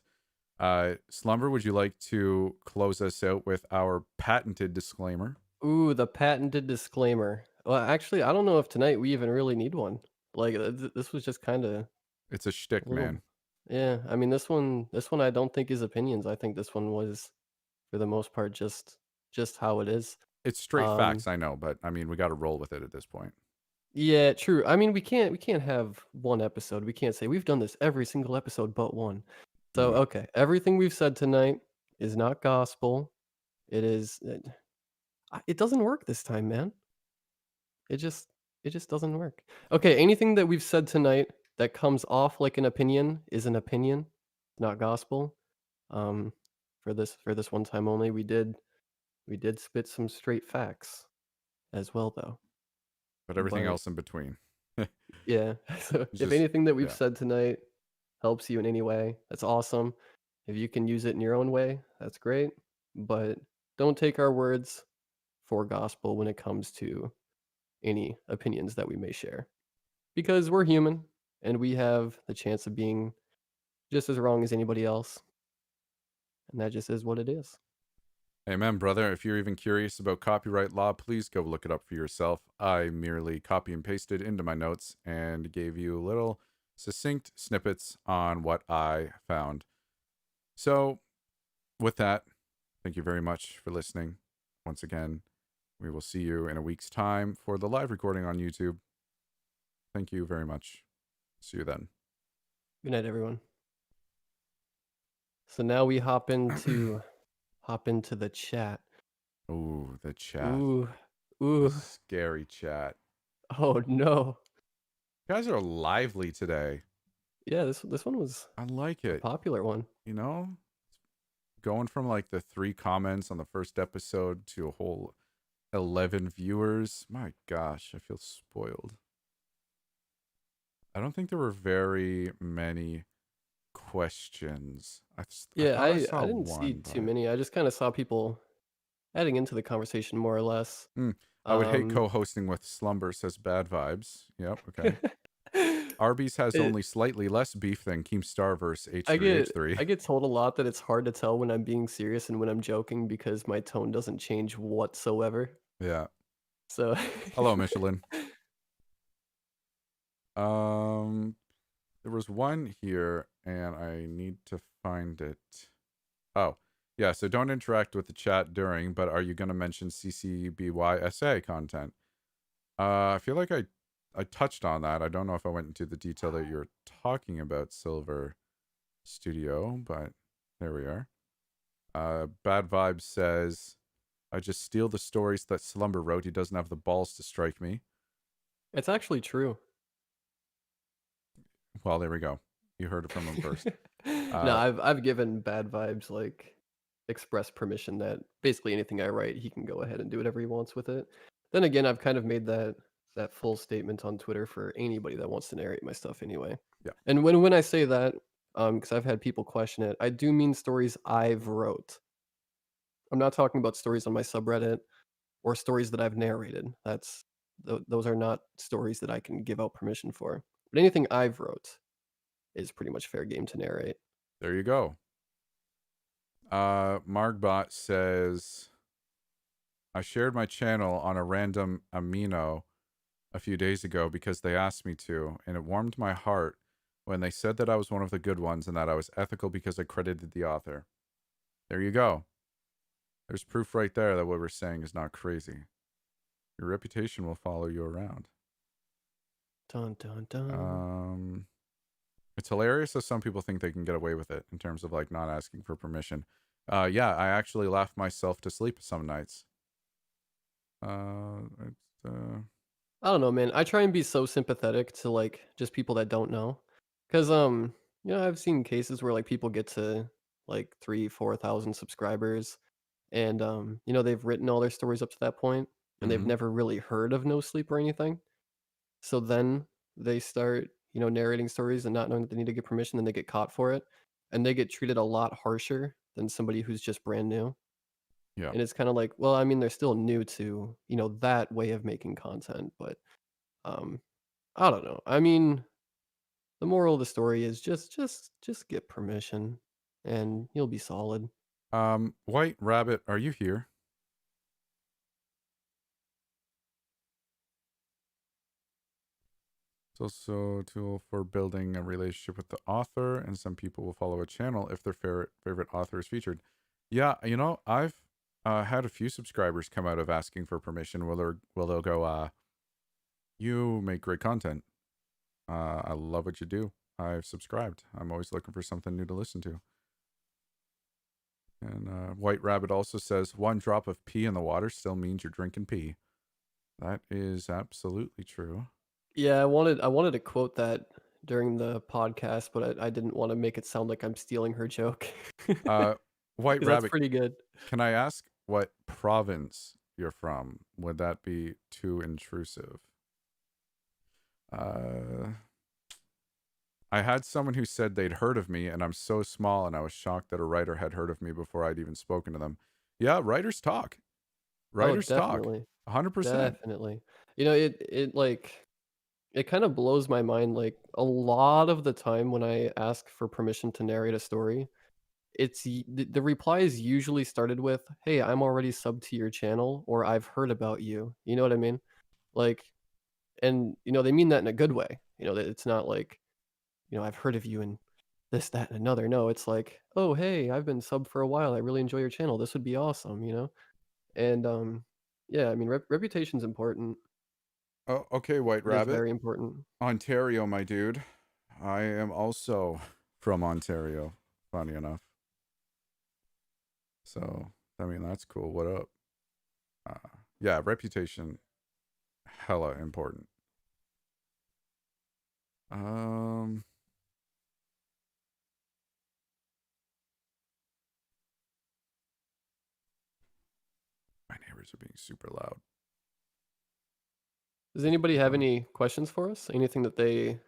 Slumber, would you like to close us out with our patented disclaimer? Ooh, the patented disclaimer. Well, actually, I don't know if tonight we even really need one. Like this was just kind of It's a a shtick, little. man. Yeah, I mean this one I don't think is opinions. I think this one was for the most part just how it is. It's straight Um, facts, I know, but I mean, we got to roll with it at this point. yeah, true. I mean, we can't have one episode. We can't say we've done this every single episode but one. So, No. okay, everything we've said tonight is not gospel. It doesn't work this time, man. It just it just doesn't work. Okay, anything that we've said tonight that comes off like an opinion is an opinion, not gospel. Um, for this one time only, we did spit some straight facts as well though. But everything But else in between. Yeah. So if Just anything that we've yeah. said tonight helps you in any way, that's awesome. If you can use it in your own way, that's great. But don't take our words for gospel when it comes to any opinions that we may share. Because we're human and we have the chance of being just as wrong as anybody else. And that just is what it is. Amen, brother. If you're even curious about copyright law, please go look it up for yourself. I merely copy and pasted into my notes and gave you little succinct snippets on what I found. So, with that, thank you very much for listening. Once again, we will see you in a week's time for the live recording on YouTube. Thank you very much. See you then. Good night, everyone. So now we hop into the chat. Ooh, the chat. Ooh. The Ooh. scary chat. Oh no. You guys are lively today. Yeah, this one was I like a it. popular one. You know, going from like the 3 comments on the first episode to a whole 11 viewers. My gosh, I feel spoiled. I don't think there were very many questions. I Yeah, thought I I saw didn't see one, too but many. I just kind of saw people adding into the conversation more or less. I would hate Um co-hosting with Slumber, says bad vibes. Yep, okay. Arby's has it, only slightly less beef than Keemstar vs I get H3H3. I get told a lot that it's hard to tell when I'm being serious and when I'm joking because my tone doesn't change whatsoever. Yeah. So Hello, Michelin. Um, there was one here, and I need to find it. Oh, yeah. So don't interact with the chat during, but are you going to mention CCBYSA content? I feel like I touched on that. I don't know if I went into the detail that you're talking about, Silver Studio, but there we are. Bad Vibes says, I just steal the stories that Slumber wrote. He doesn't have the balls to strike me. it's actually true. Well, there we go. You heard it from him first. No, Uh, I've given bad vibes like express permission that basically anything I write, he can go ahead and do whatever he wants with it. Then again, I've kind of made that full statement on Twitter for anybody that wants to narrate my stuff anyway. yeah. And when I say that, because I've had people question it, I do mean stories I've wrote. I'm not talking about stories on my subreddit or stories that I've narrated. Those are not stories that I can give out permission for. But anything I've wrote is pretty much fair game to narrate. There you go. Margbot says, I shared my channel on a random amino a few days ago because they asked me to, and it warmed my heart when they said that I was one of the good ones and that I was ethical because I credited the author. There you go. There's proof right there that what we're saying is not crazy. Your reputation will follow you around. Dun dun dun. It's hilarious that some people think they can get away with it in terms of like not asking for permission. Yeah, I actually laugh myself to sleep some nights. It's I don't know, man. I try and be so sympathetic to like just people that don't know, because I've seen cases where like people get to like 3, 4,000 subscribers, and they've written all their stories up to that point, and they've mm-hmm. never really heard of No Sleep or anything. So then they start, narrating stories and not knowing that they need to get permission, then they get caught for it, and they get treated a lot harsher than somebody who's just brand new. Yeah. And it's kind of like, well, I mean, they're still new to, that way of making content, but um, I don't know. I mean, the moral of the story is just get permission, and you'll be solid. White Rabbit, are you here? It's also a tool for building a relationship with the author, and some people will follow a channel if their favorite author is featured. Yeah, I've had a few subscribers come out of asking for permission. They'll go, you make great content. I love what you do. I've subscribed. I'm always looking for something new to listen to. And White Rabbit also says, one drop of pee in the water still means you're drinking pee. That is absolutely true. Yeah, I wanted to quote that during the podcast, but I didn't want to make it sound like I'm stealing her joke. Uh, White 'Cause that's Rabbit, pretty good. can I ask what province you're from? Would that be too intrusive? Uh, I had someone who said they'd heard of me, and I'm so small, and I was shocked that a writer had heard of me before I'd even spoken to them. Yeah, writers talk. Oh, Writers talk. definitely. 100%. Definitely. You know, it like it kind of blows my mind like a lot of the time when I ask for permission to narrate a story, the replies usually started with, "Hey, I'm already subbed to your channel," or "I've heard about you." You know what I mean? Like, and you know, they mean that in a good way. You know, that it's not like, you know, "I've heard of you and this, that, and another." No, it's like, "Oh, hey, I've been subbed for a while. I really enjoy your channel. This would be awesome," you know? And yeah, I mean, reputation's important. Oh, okay, White It is Rabbit. very important. Ontario, my dude. I am also from Ontario, funny enough. So, I mean, that's cool. What up? Yeah, reputation, hella important. Um, my neighbors are being super loud. Does anybody have Fun. any questions for us? Anything that they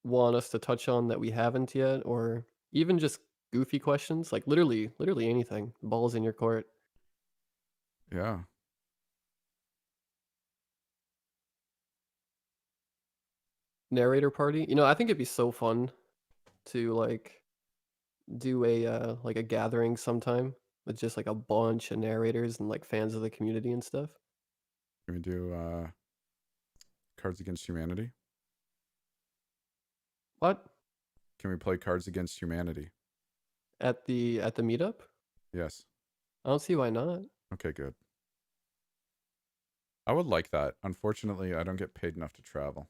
want us to touch on that we haven't yet, or even just goofy questions? Like literally anything. The ball's in your court. Yeah. Narrator party. You know, I think it'd be so fun to like do like a gathering sometime with just like a bunch of narrators and like fans of the community and stuff. Can we do Cards Against Humanity? What? Can we play Cards Against Humanity? At the meetup? Yes. I don't see why not. Okay, good. I would like that. Unfortunately, I don't get paid enough to travel.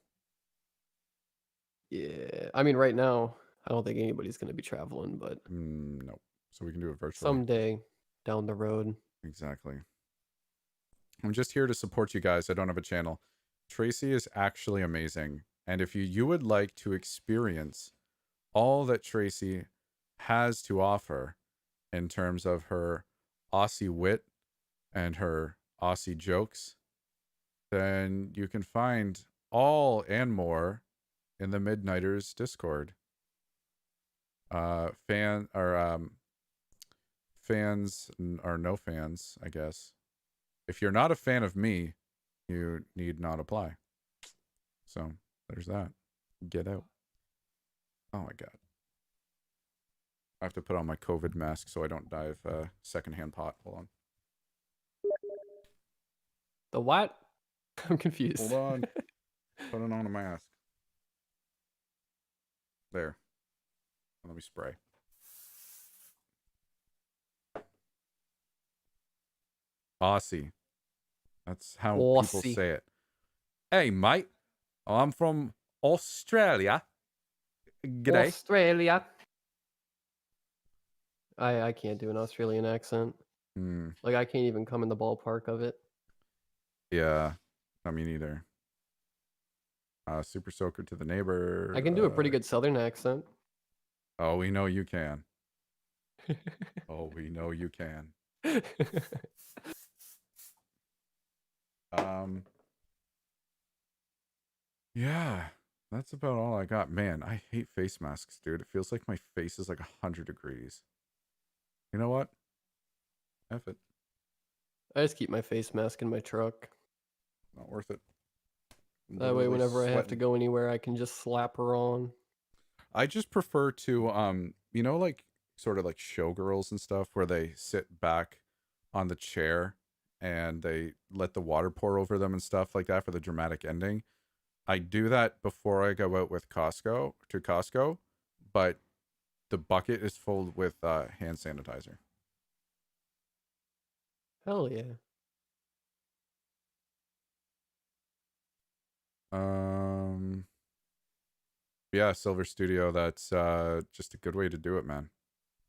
Yeah. I mean, right now, I don't think anybody's going to be traveling, but Nope. So we can do it virtually. someday down the road. Exactly. I'm just here to support you guys. I don't have a channel. Tracy is actually amazing. And if you would like to experience all that Tracy has to offer in terms of her Aussie wit and her Aussie jokes, then you can find all and more in the Midnighters Discord. Fans or no fans, I guess. If you're not a fan of me, you need not apply. So there's that. Get out. Oh my god. I have to put on my COVID mask so I don't die of secondhand pot. Hold on. The what? I'm Hold confused. on. Putting on a mask. There. Let me spray. Aussie. That's how people Aussie. say it. Hey, mate. I'm from Australia. G'day. Australia. I can't do an Australian accent. Hmm. Like I can't even come in the ballpark of it. Yeah. I mean, either. Super Soaker to the I can do a neighbor. pretty good Southern accent. Oh, we know you can. Oh, we know you can. Um. Yeah. That's about all I got. Man, I hate face masks, dude. It feels like my face is like 100 degrees. You know what? F it. I just keep my face mask in my truck. Not worth it. I'm That way, literally whenever I have to sweating. go anywhere, I can just slap her on. I just prefer to you know, like sort of like showgirls and stuff where they sit back on the chair and they let the water pour over them and stuff like that for the dramatic ending. I do that before I go out with Costco, but the bucket is full with hand sanitizer. Hell yeah. Um yeah, Silver Studio, that's just a good way to do it, man.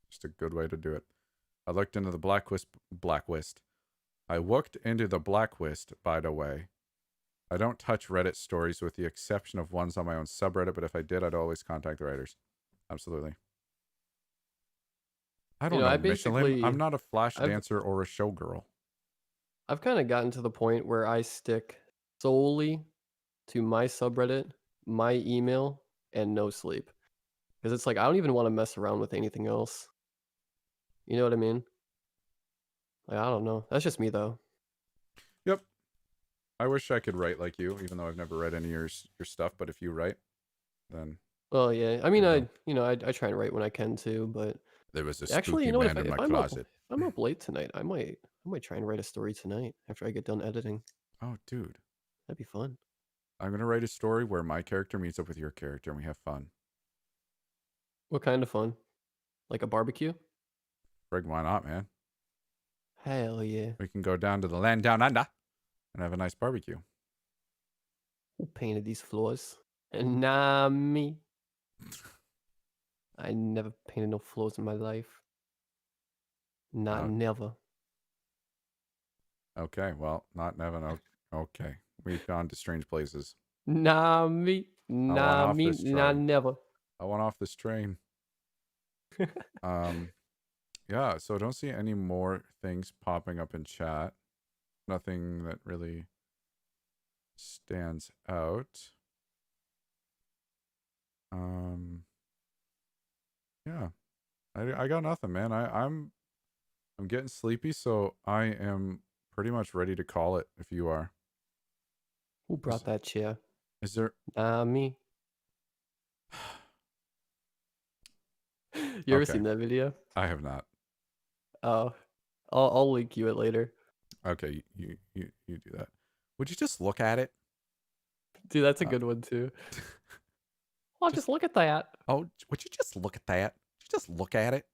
Just a good way to do it. I looked into the blacklist. I looked into the blacklist, by the way. I don't touch Reddit stories with the exception of ones on my own subreddit, but if I did, I'd always contact the writers. Absolutely. I You don't know, know, Michelin. I'm not a flash I've dancer or a showgirl. I've kind of gotten to the point where I stick solely to my subreddit, my email, and NoSleep. Because it's like I don't even want to mess around with anything else. You know what I mean? Like I don't know. That's just me though. Yep. I wish I could write like you, even though I've never read any of your stuff. But if you write, then Well, yeah. I there mean, you go. I try and write when I can too, but There was a actually, you spooky know what? man in my If closet. I'm up late tonight, I might try and write a story tonight after I get done editing. Oh, dude. That'd be fun. I'm gonna write a story where my character meets up with your character and we have fun. What kind of fun? Like a barbecue? Frig, why not, man? Hell yeah. We can go down to the land down under and have a nice barbecue. Who painted these floors? And nah, me. I never painted no floors in my life. Not Oh, never. okay. Well, not Nevin. Okay. We've gone to strange places. Nah, me. I want Nah, off me. this Nah, train. never. I want off this train. Yeah, so I don't see any more things popping up in chat. Nothing that really stands out. Yeah. I got nothing, man. I'm getting sleepy, so I am pretty much ready to call it if you are. Who brought that chair? Is there Nah, me. You ever Okay. seen that video? I have not. Oh, I'll link you it later. Okay, you do that. Would you just look at it? Dude, that's a Uh, good one too. Oh, just just look at that. would you just look at that? Would you just look at it?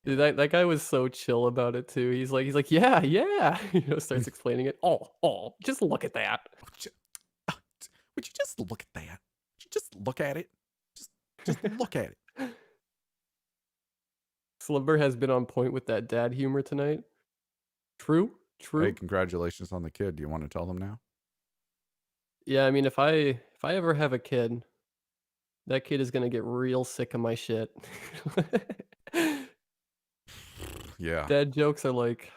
Dude, that guy was so chill about it too. He's like, yeah, yeah. Starts explaining it. Oh, just look at that. Uh, would you just look at that? Would you just look at it? Just look at it. Slumber has been on point with that dad humor tonight. True, Hey, true. congratulations on the kid. Do you want to tell them now? Yeah, I mean, if I ever have a kid, that kid is gonna get real sick of my shit. Yeah. Dad jokes are like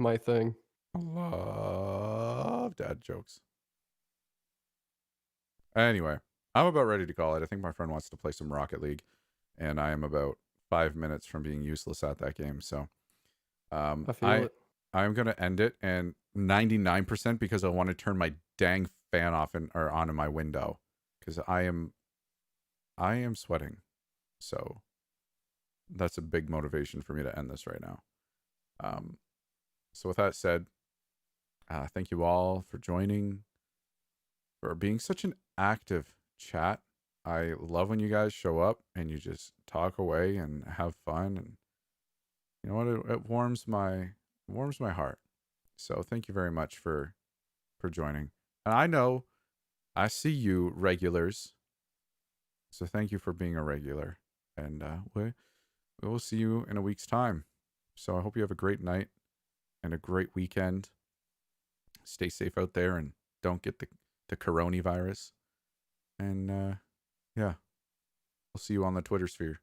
my thing. I love dad jokes. Anyway, I'm about ready to call it. I think my friend wants to play some Rocket League, and I am about 5 minutes from being useless at that game. So, I feel it. I'm gonna end it, and 99% because I want to turn my dang fan off or on in my window because I am sweating. So that's a big motivation for me to end this right now. So with that said, thank you all for joining, for being such an active chat. I love when you guys show up and you just talk away and have fun, and you know what? It warms my heart. So thank you very much for joining. And I know I see you regulars, so thank you for being a regular. And we will see you in a week's time. So I hope you have a great night and a great weekend. Stay safe out there and don't get the coronavirus. And yeah, we'll see you on the Twitter sphere.